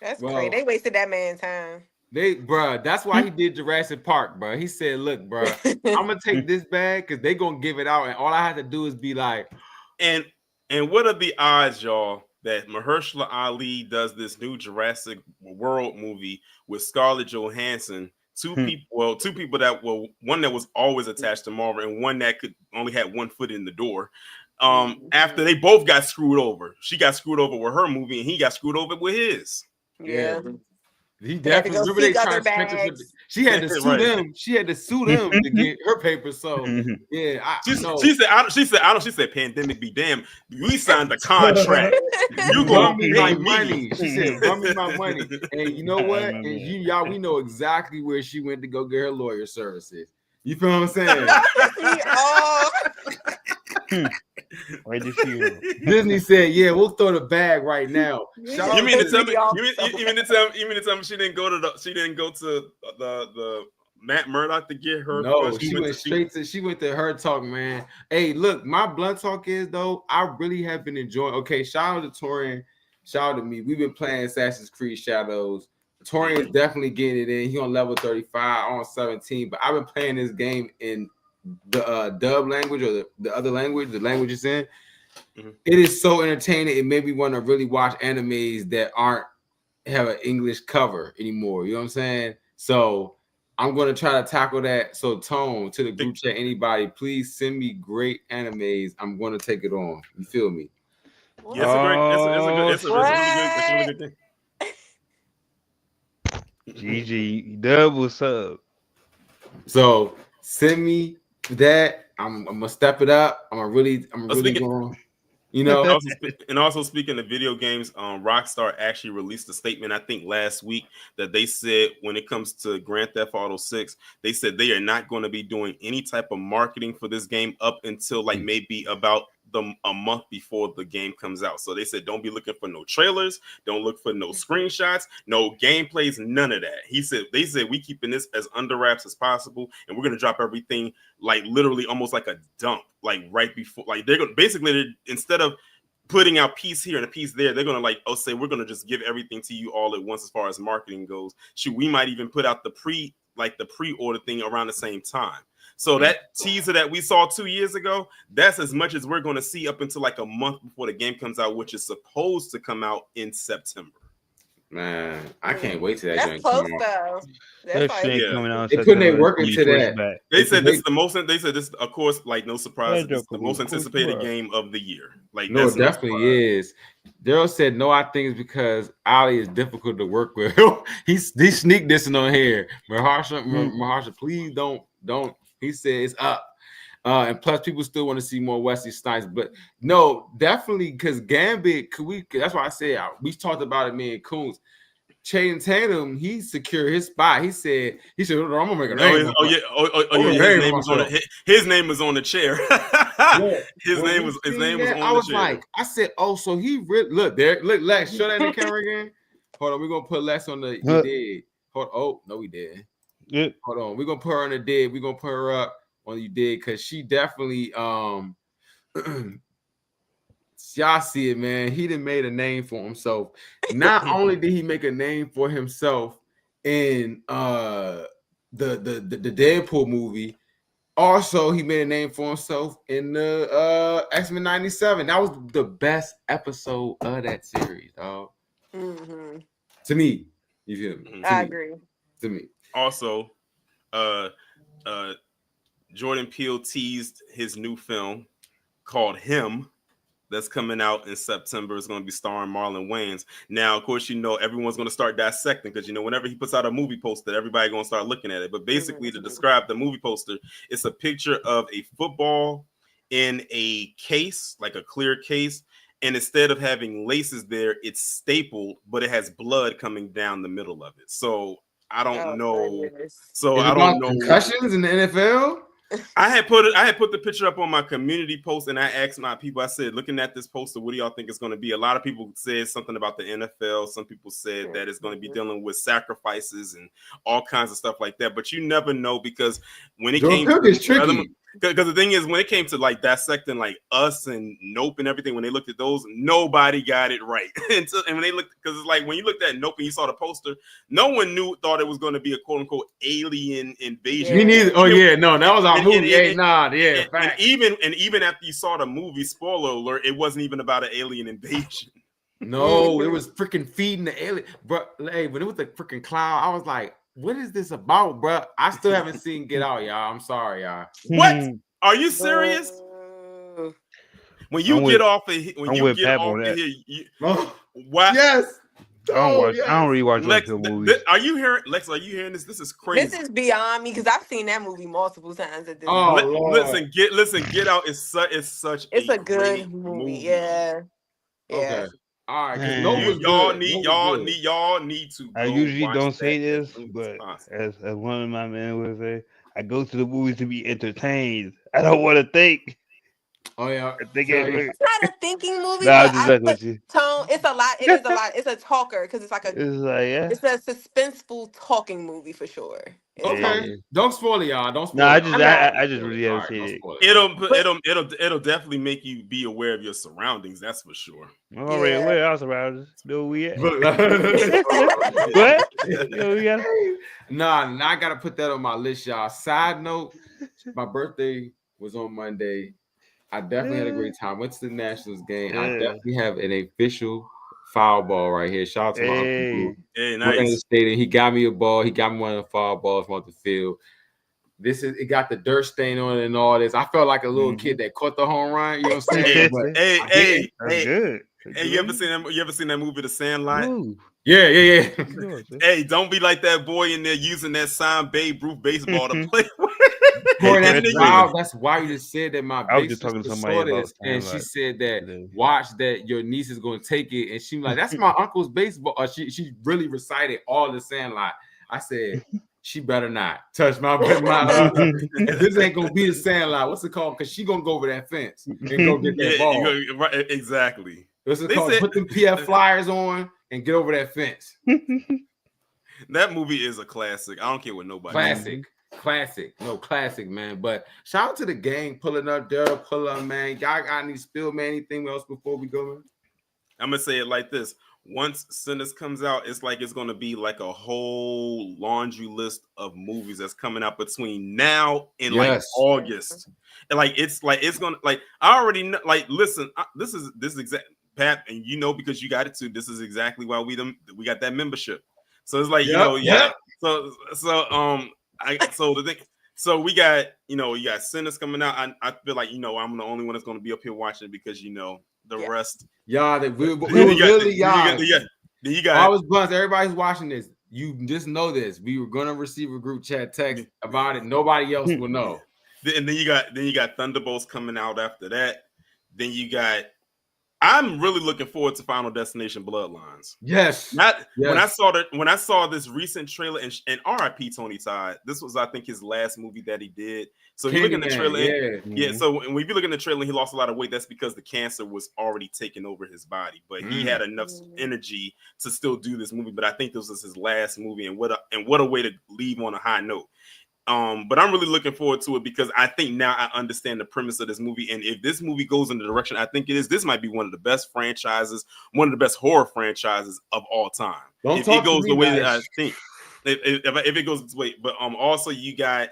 That's great. They wasted that man's time. That's why he did Jurassic Park, bro. He said, look, bro, I'm gonna take this bag because they're gonna give it out, and all I have to do is be like, and what are the odds, y'all, that Mahershala Ali does this new Jurassic World movie with Scarlett Johansson? Two people that were one that was always attached to Marvel, and one that could only had one foot in the door. After they both got screwed over, she got screwed over with her movie, and he got screwed over with his. Yeah. He definitely remember they tried to she had to sue them. She had to sue them to get her papers. So yeah, she said, pandemic be damned. We signed a contract. You gonna pay me my money. She said, run me my money. And you know what? And y'all, we know exactly where she went to go get her lawyer services. You feel what I'm saying? Disney said, "Yeah, we'll throw the bag right now." You mean to tell me she didn't go to the Matt Murdock to get her? No, she went to her talk, man. Hey, look, my blunt talk is though, I really have been enjoying. Okay, shout out to Torian, shout out to me. We've been playing Assassin's Creed Shadows. Torian's definitely getting it in. He on level 35, on 17. But I've been playing this game in the dub language or the other language, the language it's in. It is so entertaining. It made me want to really watch animes that have an English cover anymore. You know what I'm saying? So I'm going to try to tackle that. So Tone, to the group chat, anybody, please send me great animes. I'm going to take it on. You feel me? It's a really good thing. GG, double sub. So send me that. I'm gonna step it up. I'm really going. You know. And also speaking of video games, Rockstar actually released a statement, I think last week, that they said when it comes to Grand Theft Auto 6, they said they are not going to be doing any type of marketing for this game up until like maybe about a month before the game comes out. So they said, don't be looking for no trailers, don't look for no screenshots, no gameplays, none of that. They said we keeping this as under wraps as possible, and we're gonna drop everything like literally almost like a dump, like right before. Like they're gonna basically, instead of putting out piece here and a piece there, they're gonna say we're gonna just give everything to you all at once as far as marketing goes. Shoot, we might even put out the pre-order thing around the same time. So that teaser that we saw 2 years ago, that's as much as we're going to see up until like a month before the game comes out, which is supposed to come out in September. Man, I can't wait till that. That's close though. That's shit coming out. They're putting their work into that. They said this is the most. They said this, of course, like no surprise, this is the most anticipated game of the year. Like no, it definitely is. Daryl said no. I think it's because Ali is difficult to work with. He's sneak dissing on here. Mahershala, please don't. He said it's up. And plus, people still want to see more Wesley Snipes. But no, definitely, because Gambit, that's why I said we talked about it, me and Coons. Channing Tatum, he secured his spot. He said, I'm gonna make a name. His name was on the chair. His name was on the chair. I was like, I said, oh, so he look there, look, Lex, show that in the camera again. Hold on, we're gonna put Lex on the dead. No, we did. Yeah. Hold on, we're gonna put her on the dead. We're gonna put her up on you did because she definitely y'all see it, man. He done made a name for himself. Not only did he make a name for himself in the Deadpool movie, also he made a name for himself in the X-Men 97. That was the best episode of that series, dog. Mm-hmm. To me, you feel me? I agree. To me. Also, Jordan Peele teased his new film called Him that's coming out in September. It's going to be starring Marlon Wayans. Now, of course, everyone's going to start dissecting because, whenever he puts out a movie poster, everybody going to start looking at it. But basically, to describe the movie poster, it's a picture of a football in a case, like a clear case. And instead of having laces there, it's stapled, but it has blood coming down the middle of it. So I don't know. So I don't know. Concussions in the NFL? I had put the picture up on my community post, and I asked my people. I said, looking at this poster, what do y'all think it's going to be? A lot of people said something about the NFL. Some people said that it's going to be dealing with sacrifices and all kinds of stuff like that. But you never know because when it came to tricky. Because the thing is, when it came to like dissecting like Us and Nope and everything, when they looked at those, nobody got it right. And when they looked, because it's like when you looked at Nope and you saw the poster, no one thought it was going to be a quote unquote alien invasion. Me neither. Oh yeah, no, that was our movie. And even after you saw the movie, spoiler alert, it wasn't even about an alien invasion. No, it was freaking feeding the alien, bro. Hey, when it was the freaking cloud, I was like, what is this about, bro? I still haven't seen Get Out, y'all. I'm sorry, y'all. What? Are you serious? When you get off of here, what? Yes. I don't really watch movies. Are you hearing, Lex? Are you hearing this? This is crazy. This is beyond me because I've seen that movie multiple times at this point. Listen, Get Out is such a good movie. Yeah. Okay. All right, y'all need to. I usually don't say this, but as one of my men would say, I go to the movies to be entertained. I don't want to think. Oh yeah, it's not a thinking movie. Nah, Tone. It's a lot. It is a lot. It's a talker because it's a suspenseful talking movie for sure. Okay, don't spoil it, y'all. Don't spoil. I just really haven't seen it. It'll definitely make you be aware of your surroundings. That's for sure. All right, where our surroundings? No, we at. What? No, we got. Nah, I gotta put that on my list, y'all. Side note: my birthday was on Monday. I definitely had a great time. Went to the Nationals game. I definitely have an official foul ball right here. Shout out to my uncle. Hey, nice. He got me a ball. He got me one of the foul balls from the field. It got the dirt stain on it and all this. I felt like a little kid that caught the home run. You know what I'm saying? Hey, you ever seen that movie, The Sandlot? Ooh. Yeah. Hey, don't be like that boy in there using that signed Babe Ruth baseball to play with. Boy, that's why you just said that my I was just talking to somebody about this, and she said that watch that your niece is going to take it, and she was like, that's my uncle's baseball. She really recited all the Sandlot. I said, she better not touch my if this ain't gonna be the Sandlot, what's it called? Because she gonna go over that fence and go get that ball. Right, exactly. What's it called? Put them PF flyers on and get over that fence. That movie is a classic. I don't care what nobody. Classic, man. But shout out to the gang pulling up, Daryl pull up, man. Y'all got any spill, man? Anything else before we go, man? I'm gonna say it like this. Once Sinners comes out, it's like it's gonna be like a whole laundry list of movies that's coming out between now and like August. And like it's gonna like I already know. Like, listen, this is exact Pat, and you know because you got it too. This is exactly why we got that membership. So it's like So the thing. So we got you got Sinners coming out. I feel like I'm the only one that's gonna be up here watching it because the rest. Y'all, we really y'all. You got. I was Bluntz. Everybody's watching this. You just know this. We were gonna receive a group chat text about it. Nobody else will know. And then you got Thunderbolts coming out after that. Then you got. I'm really looking forward to Final Destination Bloodlines. Yes. When I saw this recent trailer and R.I.P. Tony Todd. This was, I think, his last movie that he did. So if you look in the trailer, So when you look in the trailer, he lost a lot of weight. That's because the cancer was already taking over his body, but he had enough energy to still do this movie. But I think this was his last movie, and what a way to leave on a high note. But I'm really looking forward to it because I think now I understand the premise of this movie. And if this movie goes in the direction I think it is, this might be one of the best franchises, one of the best horror franchises of all time. If it goes the way that I think, if it goes this way, but also you got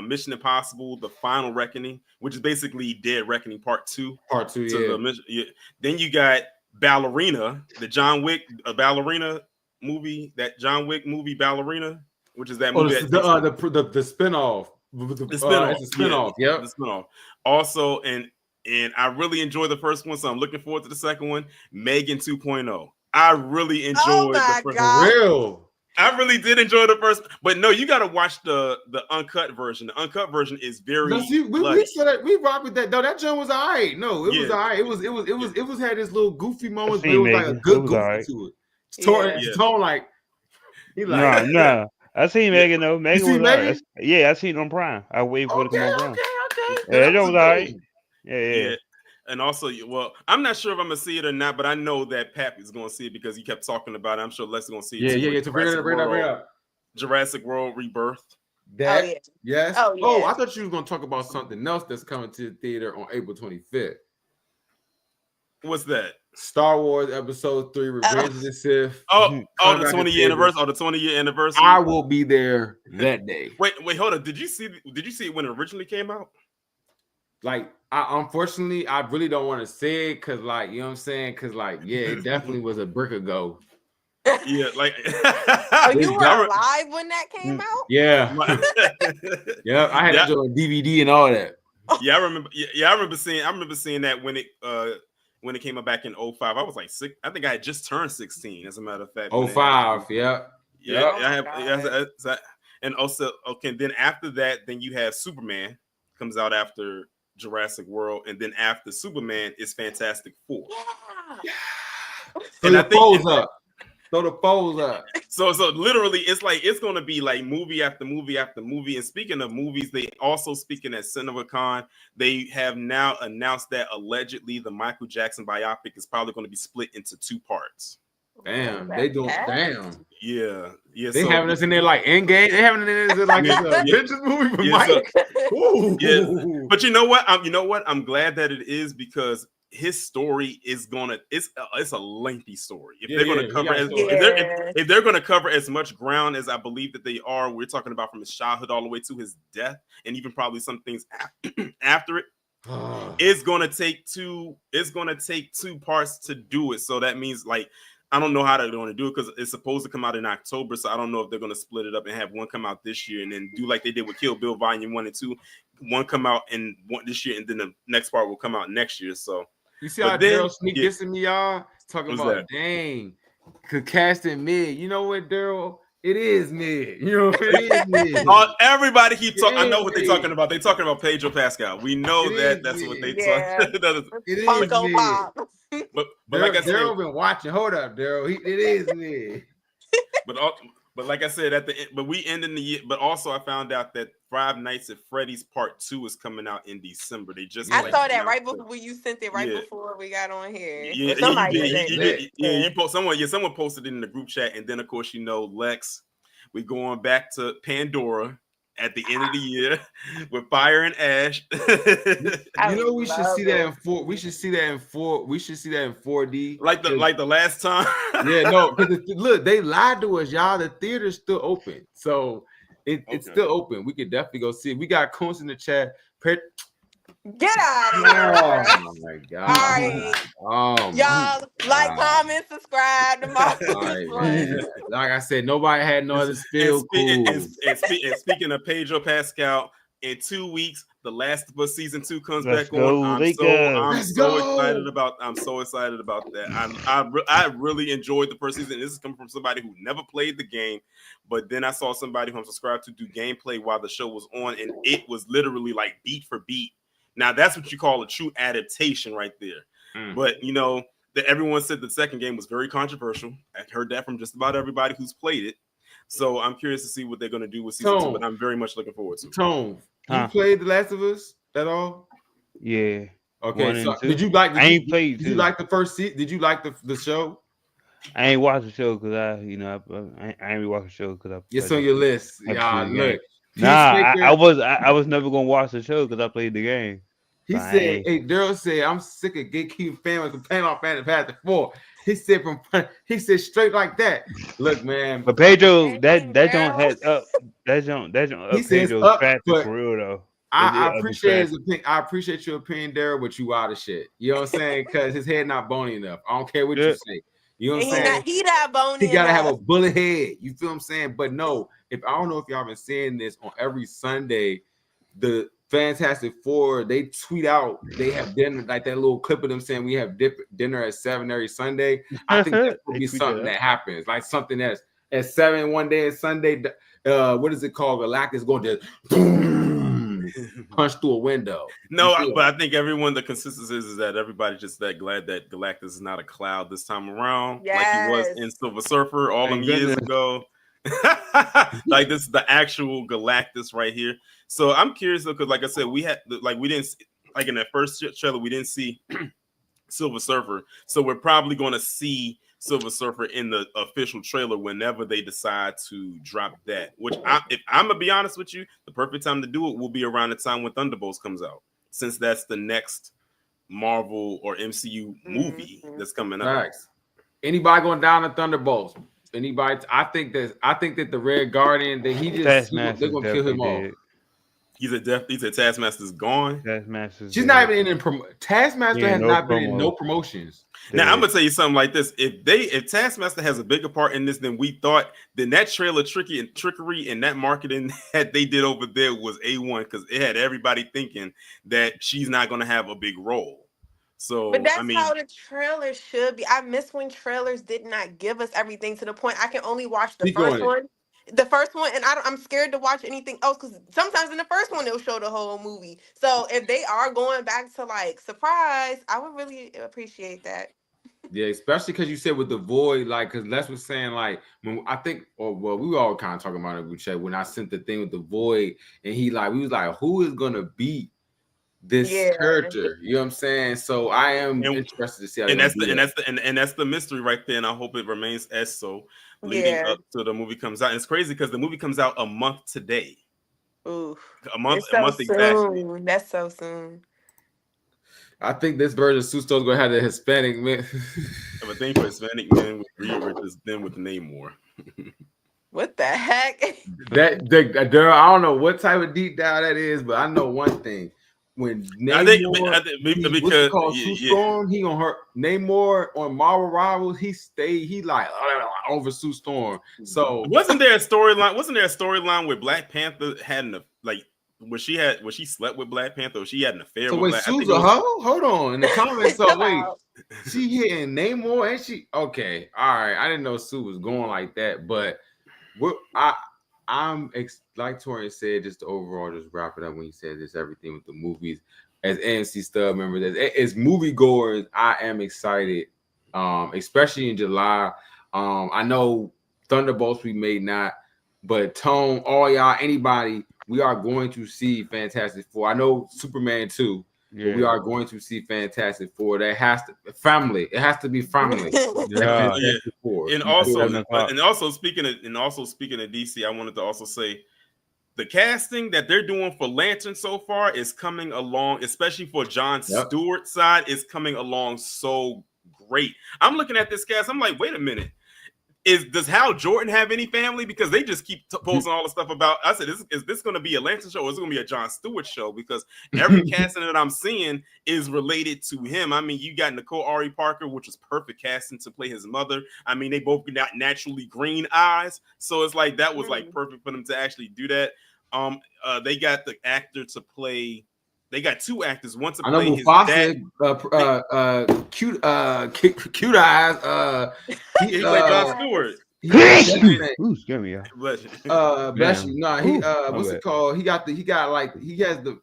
Mission Impossible, The Final Reckoning, which is basically Dead Reckoning Part 2. Then you got Ballerina, the John Wick Ballerina movie, that John Wick movie Ballerina. Which is that movie? The spinoff. The spinoff. It's a spinoff. Yeah, the spinoff. Also, and I really enjoyed the first one, so I'm looking forward to the second one. Megan 2.0. I really enjoyed the first one. Real. I really did enjoy the first, but no, you got to watch the uncut version. The uncut version is very. No, see, we said that we rock with that. No, that joint was all right. No, it was all right. It was had this little goofy moments, but it was like a good goofy to it. It's tone like. No. I seen Megan though. Megan was alright. Yeah, I seen it on Prime. I waited for it to come on Prime. Okay. That was alright. Yeah. And also, I'm not sure if I'm gonna see it or not, but I know that Pap is gonna see it because he kept talking about it. I'm sure Les is gonna see it. Yeah. To bring it up. Jurassic World Rebirth. Yes. Oh, I thought you were gonna talk about something else that's coming to the theater on April 25th. What's that? Star Wars Episode 3, Revenge of the Sith. The 20-year anniversary. The 20-year anniversary. I will be there that day. Wait, hold on. Did you see it when it originally came out? Like, unfortunately, I really don't want to say it because, like, you know what I'm saying? Because, like, it definitely was a brick ago. Yeah, like. You were alive when that came out? Yeah. I had to do a DVD and all that. Yeah, I remember. Yeah, I remember seeing that when it came out back in 05. I was like 6. I think I had just turned 16, as a matter of fact. 05, yeah. And also, then after that, then you have Superman comes out after Jurassic World, and then after Superman is Fantastic Four. Yeah. And I think throw the foes up. So literally, it's like it's gonna be like movie after movie after movie. And speaking of movies, they also speaking at CinemaCon, they have now announced that allegedly the Michael Jackson biopic is probably going to be split into 2 parts. Damn, they doing damn. Yeah. They having us in there like Endgame. They having us in there like it's a Avengers movie for Mike. But you know what? I'm glad that it is because his story is it's a lengthy story. If they're going to cover if they're going to cover as much ground as I believe that they are, we're talking about from his childhood all the way to his death, and even probably some things after it. It's going to take 2 parts to do it. So that means like I don't know how they're going to do it because it's supposed to come out in October. So I don't know if they're going to split it up and have one come out this year and then do like they did with Kill Bill Volume 1 and 2. One come out in one this year and then the next part will come out next year. So you see how Daryl sneak this in me, y'all? Talking about dang, could cast in mid. You know what, Daryl? It is mid. You know, it is mid. Everybody keep talking. I know what they're talking about. They're talking about Pedro Pascal. We know that's what they talk. It is mid. But like I said, Daryl been watching. Hold up, Daryl. It is mid. But But like I said, at the end, but we end in the year. But also, I found out that Five Nights at Freddy's Part 2 is coming out in December. They just I like saw that right announced it. before you sent it right Yeah. before we got on here. Yeah, Or somebody yeah, said you it. did. you post someone posted it in the group chat, and then of course Lex, we going back to Pandora at the end of the year with Fire and Ash. I You know, we should love see that it. in four. We should see that in four. We should see that in 4D. like the last time. Yeah, no, because look, they lied to us, y'all. The theater's still open, so it's Okay. still open. We could definitely go see it. We got Coons in the chat. Get out of here. Oh my god! All right. Oh Y'all like, comment, subscribe to my All right, man. Like I said, nobody had no other spill. And speaking of Pedro Pascal, in 2 weeks, The Last of Us season 2 comes Let's back go, on. I'm so excited about that. I really enjoyed the first season. This is coming from somebody who never played the game, but then I saw somebody who I'm subscribed to do gameplay while the show was on, and it was literally like beat for beat. Now that's what you call a true adaptation right there. But that everyone said the second game was very controversial. I heard that from just about everybody who's played it. So I'm curious to see what they're going to do with season 2, but I'm very much looking forward to it. Tone, you played The Last of Us at all? Yeah. Okay, so did you like? Did you like the first season? Did you like the show? I ain't watched the show because I ain't really watched the show because I. It's on your list. Yeah, look. Nah, I was never gonna watch the show because I played the game. He said, "Hey, Daryl said I'm sick of gatekeeping families complaining on Fantasy Path 4." He said straight like that. Look, man. But Pedro, that don't head up. That don't he says Pedro's up, traffic but for real though. I appreciate his opinion. I appreciate your opinion, Daryl, but you out of shit. You know what I'm saying? Because his head not bony enough. I don't care what you say. You know what I'm saying? He not bony. He gotta have a bullet head. You feel what I'm saying? But no, I don't know if y'all been seeing this on every Sunday, the Fantastic Four, they tweet out they have dinner, like that little clip of them saying we have dinner at 7 every Sunday. I think that would be something that happens, like something that's at 7 one day and Sunday. What is it called? Galactus going to boom, punch through a window. But I think the consensus is that everybody's just that glad that Galactus is not a cloud this time around, like he was in Silver Surfer all them years ago. Like this is the actual Galactus right here. So I'm curious because, like I said, we didn't in that first trailer we didn't see Silver Surfer, so we're probably going to see Silver Surfer in the official trailer whenever they decide to drop that. Which, if I'm gonna be honest with you, the perfect time to do it will be around the time when Thunderbolts comes out, since that's the next Marvel or MCU movie that's coming out. Facts. Anybody going down to Thunderbolts? Anybody? I think that the Red Guardian that they're gonna kill him off. He said Taskmaster's gone. She's not even in Taskmaster has not been in no promotions. Now I'm gonna tell you something like this: if Taskmaster has a bigger part in this than we thought, then that trailer trickery and that marketing that they did over there was A1 because it had everybody thinking that she's not gonna have a big role. So, but that's how the trailer should be. I miss when trailers did not give us everything to the point I can only watch the first one. The first one, and I'm scared to watch anything else because sometimes in the first one they'll show the whole movie. So if they are going back to like surprise, I would really appreciate that. Yeah, especially because you said with the Void, like, because Les was saying, like, when I think, we were all kind of talking about it in the group chat when I sent the thing with the Void, and we was like, who is gonna beat this character? You know what I'm saying? So I am interested to see how that's the mystery right there, and I hope it remains as so. Leading up to the movie comes out. And it's crazy because the movie comes out a month today. Ooh. A month exactly. That's so soon. I think this version of Susto's gonna have the Hispanic man. I have a thing for Hispanic men with Reed Richards than with Namor. What the heck? I don't know what type of deep down that is, but I know one thing. When Namor, he gonna hurt Namor on Marvel Rivals. He like over Sue Storm. So wasn't there a storyline where Black Panther had where she slept with Black Panther? Or she had an affair with Black Panther. Sue's a hoe? Hold on in the comments. So wait, she hitting Namor and she okay? All right, I didn't know Sue was going like that, but like Torian said, just to overall just wrap it up when he said this everything with the movies. As AMC Stub members, as moviegoers, I am excited, especially in July. I know Thunderbolts we may not, but Tone, all y'all, anybody, we are going to see Fantastic Four. I know Superman 2, but we are going to see Fantastic Four. That has to family. It has to be family. Yeah. Fantastic Four. And also speaking of DC, I wanted to also say the casting that they're doing for Lantern so far is coming along, especially for Jon Stewart's side, is coming along so great. I'm looking at this cast. I'm like, wait a minute. Does Hal Jordan have any family? Because they just keep posting all the stuff about. I said, is this going to be a Lantern show or is it going to be a Jon Stewart show? Because every casting that I'm seeing is related to him. I mean, you got Nicole Ari Parker, which is perfect casting to play his mother. I mean, they both got naturally green eyes, so it's like that was like perfect for them to actually do that. They got the actor to play. They got two actors. One to play his dad. Cute eyes. He played Jon Stewart. Ooh, scare me, bless you. No, what's it called? He has the.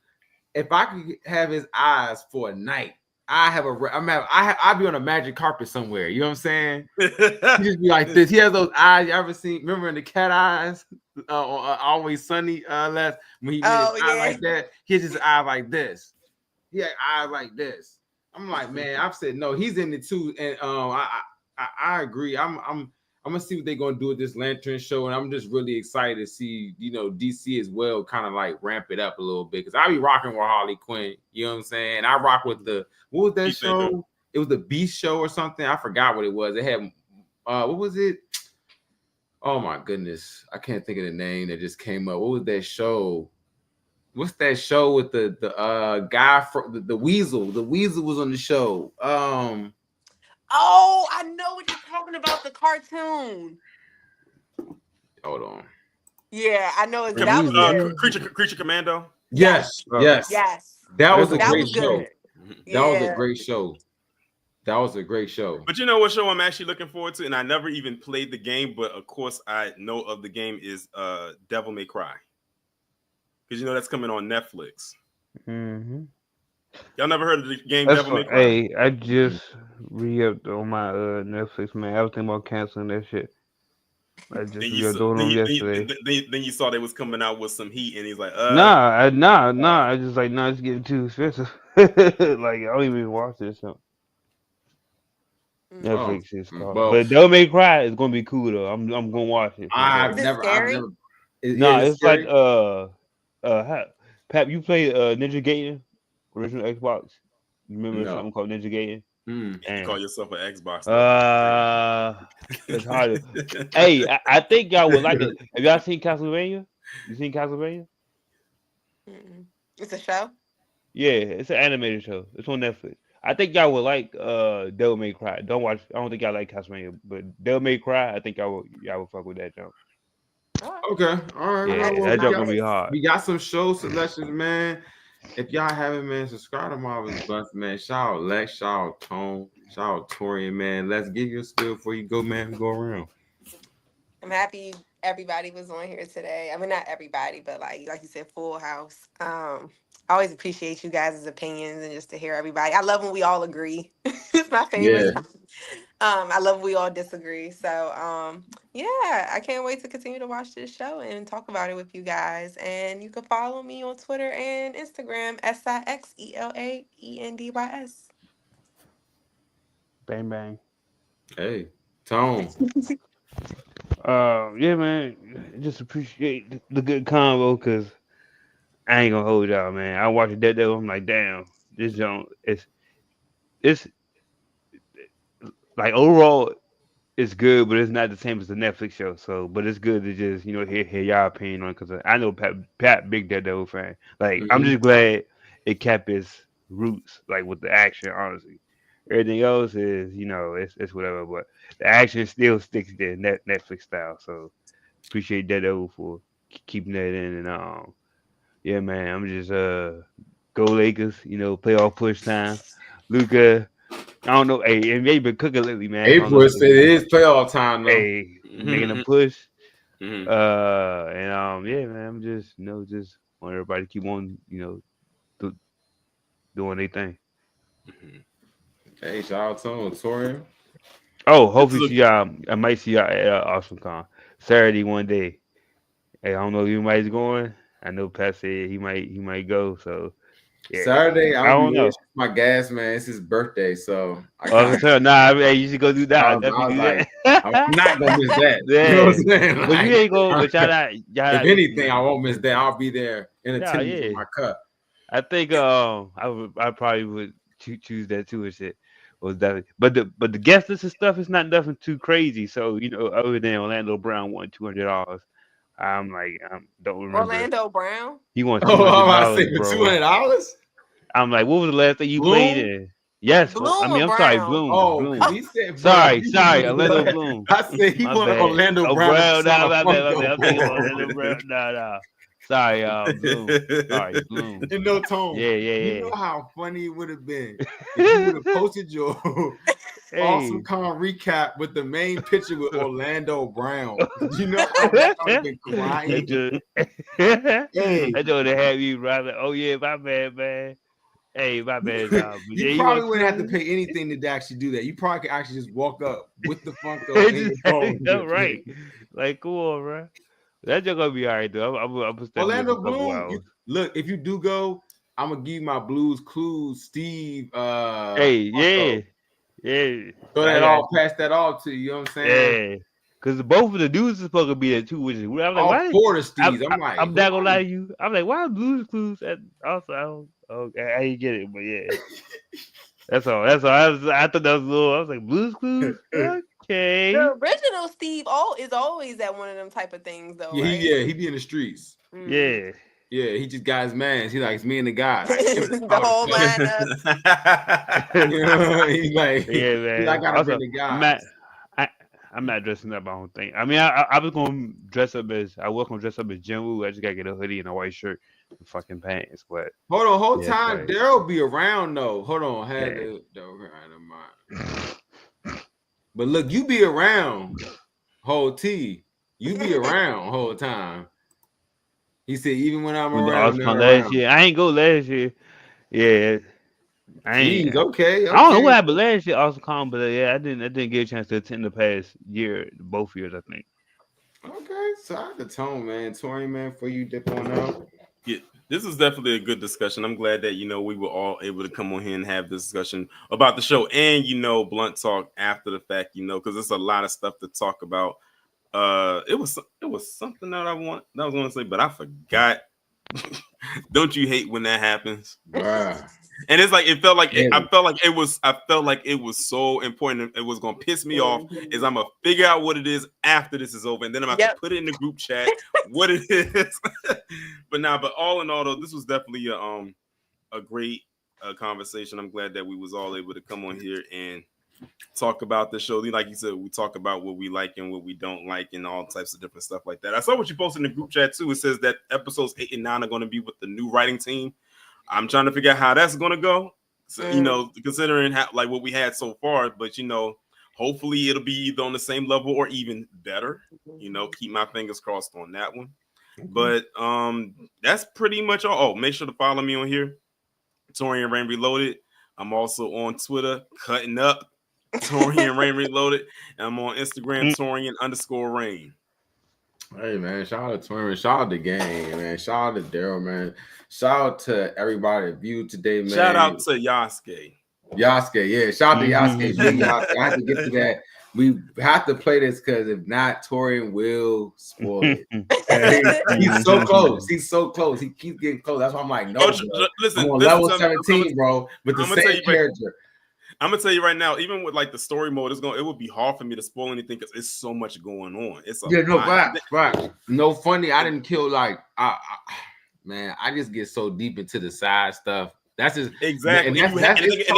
If I could have his eyes for a night, I'd be on a magic carpet somewhere. You know what I'm saying? He just be like this. He has those eyes. You ever seen? Remember in the cat eyes? Always Sunny. Last when he made his eye like that, he has his eye like this. He had eyes like this. I'm like, man. I've said no. He's in it too, and I agree. I'm gonna see what they're gonna do with this Lantern show, and I'm just really excited to see, DC as well, kind of like ramp it up a little bit, because I be rocking with Harley Quinn. You know what I'm saying? I rock with what was that show? It was the Beast show or something. I forgot what it was. It had what was it? Oh my goodness, I can't think of the name that just came up. What was that show? What's that show with the guy from the Weasel? The Weasel was on the show. Oh, I know what you're talking about. The cartoon. Hold on. Yeah, I know. That was Creature Commando. Yes. That was a great show. That was a great show. That was a great show. But you know what show I'm actually looking forward to, and I never even played the game, but of course I know of the game, is Devil May Cry, because that's coming on Netflix. Mm-hmm. Y'all never heard of the game Devil May Cry? Hey, I just re-upped on my Netflix, man. I was thinking about canceling that shit. I just re-upped on them yesterday. Then you saw they was coming out with some heat, and he's like, Nah. I just like, it's getting too expensive. Like, I don't even watch this show. Netflix is called. But Devil May Cry is gonna be cool though. I'm gonna watch it. I've never. It's like Pap, you play Ninja Gaiden, original Xbox. You remember something called Ninja Gaiden? You call yourself an Xbox? It's harder. Hey, I think y'all would like it. Have y'all seen Castlevania? You seen Castlevania? It's a show. Yeah, it's an animated show. It's on Netflix. I think y'all would like Devil May Cry. I don't think y'all like Castlevania, but Devil May Cry, I think y'all would fuck with that jump. Okay, all right. Yeah, that jump gonna be hard. We got some show selections, man. If y'all haven't, man, subscribe to Marvelous Bluntz, man. Shout out Lex, shout out Tone, shout out Torian, man. Let's give you a spill before you go, man. Go around. I'm happy everybody was on here today. I mean, not everybody, but like you said, full house. I always appreciate you guys' opinions and just to hear everybody. I love when we all agree. It's my favorite. Yeah. I love when we all disagree. So, I can't wait to continue to watch this show and talk about it with you guys. And you can follow me on Twitter and Instagram, SIXELAENDYS. Bang, bang. Hey, Tone. Yeah, man. Just appreciate the good convo, because I ain't gonna hold y'all, man. I watched Daredevil. I'm like, damn, this joint it's like overall it's good, but it's not the same as the Netflix show. So, but it's good to just hear y'all opinion on it, because I know Pat big Daredevil fan. Like, I'm just glad it kept its roots, like with the action. Honestly, everything else is it's whatever, but the action still sticks there, Netflix style. So, appreciate Daredevil for keeping that in. And yeah, man, I'm just go Lakers. Playoff push time. Luka, I don't know. Hey, NBA been cooking lately, man. It is playoff time, though. Hey, making a push. And yeah, man, I'm just just want everybody to keep on doing their thing. Hey, shout out to Torian. Oh, hopefully see y'all. I might see y'all at Awesome Con. Saturday one day. Hey, I don't know if anybody's going. I know Pat said he might go. So yeah, Saturday, I I'll be don't here. know. It's my gas man. It's his birthday, so I Oh, I kind can of. tell. Nah, I mean, hey, you should go do that. I I definitely was do like, I'm that. not gonna miss that. You know what Yeah, I'm saying? but you ain't go. But Like, y'all if not missing anything, I nothing. won't miss that. I'll be there in Yeah, attendance with yeah. my cup. I think I probably would choose that too and shit. Was that but the guest list and stuff is not nothing too crazy. So other than Orlando Brown won $200, I'm like don't remember. Orlando Brown. He won two Oh, I'm hundred about to dollars, say for bro. $200. I'm like, what was the last thing you played Bloom. in? Yes, I Bloom mean or I'm sorry, Brown? Oh, because Bloom. he said Brown. Sorry, Orlando Bloom. I said he My wanted bad. Orlando Oh, Brown to Brown, sign nah, a my bad, my bad. I'm thinking about Orlando Funko. Brown. Nah. Sorry, Bloom. Sorry, Bloom. You know, Tone, you Yeah. know how funny it would have been if you would have posted your awesome Hey. con recap with the main picture with Orlando Brown. You know how that would have been crying. Hey, That joke to have you right. Like, oh yeah, my bad, man. Hey, my bad, dog. But you yeah, you probably want wouldn't have to two? pay anything to actually do that. You probably could actually just walk up with the Funko in your phone. And All just right. play. Like, come on, bro. That joke gonna be all right though. I'm gonna step in there for Orlando a couple Bloom, hours. look, if you do go, I'm gonna give you my Blues Clues, Steve. Hey, Funko. yeah. So I that got all pass that off to you. You know what I'm saying? yeah. Cause both of the dudes is supposed to be there too, which is weird. I'm like, All why? four of the Steves. I'm like, I'm who not gonna are lie you? to you. I'm like, why Blues Clues? Also, okay, I didn't get it, but yeah, that's all. I thought that was a little. I was like, Blues Clues. Okay. The original Steve is always at one of them type of things though, Yeah, right? he be in the streets. Mm. Yeah. Yeah, he just got his mans. He like, it's me and the guy. Like, give me the The powder whole puff. lineup. You know, he's like, Yeah, I man. gotta bring Also, the I'm not. guys. I, I'm not dressing up. I don't think. I mean, I was gonna dress up as. I was gonna dress up as Jim Woo. I just gotta get a hoodie and a white shirt and fucking pants. But Hold on, whole yeah, time but, Daryl be around though. Hold on, I had yeah. to. But look, you be around, whole T. You be around whole time. He said, even when I'm When the around, Oscar not last around. year, I ain't go last year. Yeah, I ain't. Jeez, okay. I don't know what happened last year, Oscar Con, but yeah, I didn't get a chance to attend the past year, both years, I think. Okay, so I the tone, man. Tori, man, for you dip on out. Yeah, this is definitely a good discussion. I'm glad that we were all able to come on here and have this discussion about the show and blunt talk after the fact, because there's a lot of stuff to talk about. It was something that I was going to say, but I forgot. Don't you hate when that happens? Bruh. And it's like it felt like Yeah. I felt like it was so important. It was gonna piss me off. Is I'm gonna figure out what it is after this is over, and then I'm gonna put it in the group chat what it is. But all in all, though, this was definitely a great conversation. I'm glad that we was all able to come on here and talk about the show. Like you said, we talk about what we like and what we don't like, and all types of different stuff like that. I saw what you posted in the group chat too. It says that episodes 8 and 9 are going to be with the new writing team. I'm trying to figure out how that's going to go. So, considering how, like what we had so far, but hopefully it'll be either on the same level or even better. Keep my fingers crossed on that one. But that's pretty much all. Oh, make sure to follow me on here, Torian Rain Reloaded. I'm also on Twitter, cutting up Torian Rain Reloaded. And I'm on Instagram, Torian_Rain. Hey man, shout out to Torian, shout out to gang, man. Shout out to Daryl, man. Shout out to everybody that viewed today, man. Shout out to Yasuke. Yasuke, yeah. Shout out to Yasuke. Big Yasuke. I have to get to that. We have to play this because if not, Torian will spoil it. He's so close. He's so close. He keeps getting close. That's why I'm like, no, listen, I'm on level 17, bro, with the same character. I'm gonna tell you right now, even with like the story mode, it would be hard for me to spoil anything because it's so much going on. It's a lot. Right. No funny. I didn't kill man. I just get so deep into the side stuff. That's just exactly. And that's it's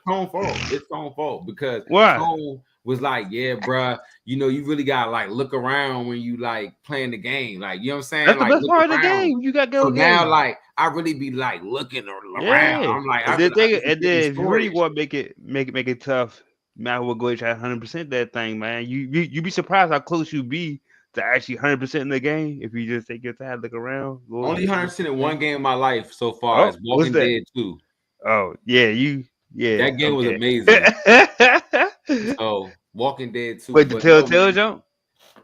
Tone's fault. It's Tone's fault because Tone was like, yeah, bruh, you really gotta like look around when you like playing the game. Like, you know what I'm saying? That's like, the best part of the game. You got to go. So now, like, I really be like looking around. Yeah. I'm like, and then if you really want to make it tough, man, we'll go try 100% that thing, man. You be surprised how close you be to actually 100% in the game if you just take your time, look around. Only 100% in one game of my life so far is Walking Dead 2. Oh yeah, that game was amazing. So Walking Dead 2. Wait, the Telltale jump?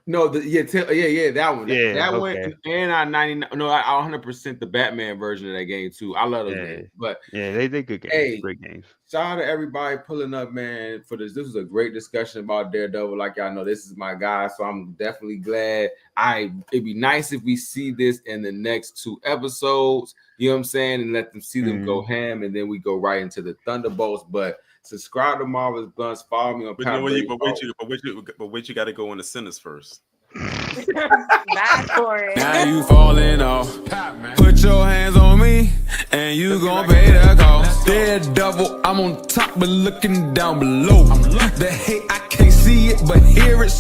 No, that one. Yeah, that okay. one, and I 99. No, I 100% the Batman version of that game too. I love those games. But Yeah, they good games. hey, Great games. shout out to everybody pulling up, man, for this. This was a great discussion about Daredevil. Like y'all know, this is my guy, so I'm definitely glad. It'd be nice if we see this in the next 2 episodes. You know what I'm saying, and let them see them go ham, and then we go right into the Thunderbolts. But subscribe to Marvel's Bluntz. Follow me on. But wait, you got to go on the centers first. Now you falling off. Put your hands on me, and you gon' pay the cost. Daredevil, I'm on top, but looking down below. The hate, I can't see it, but hear it. So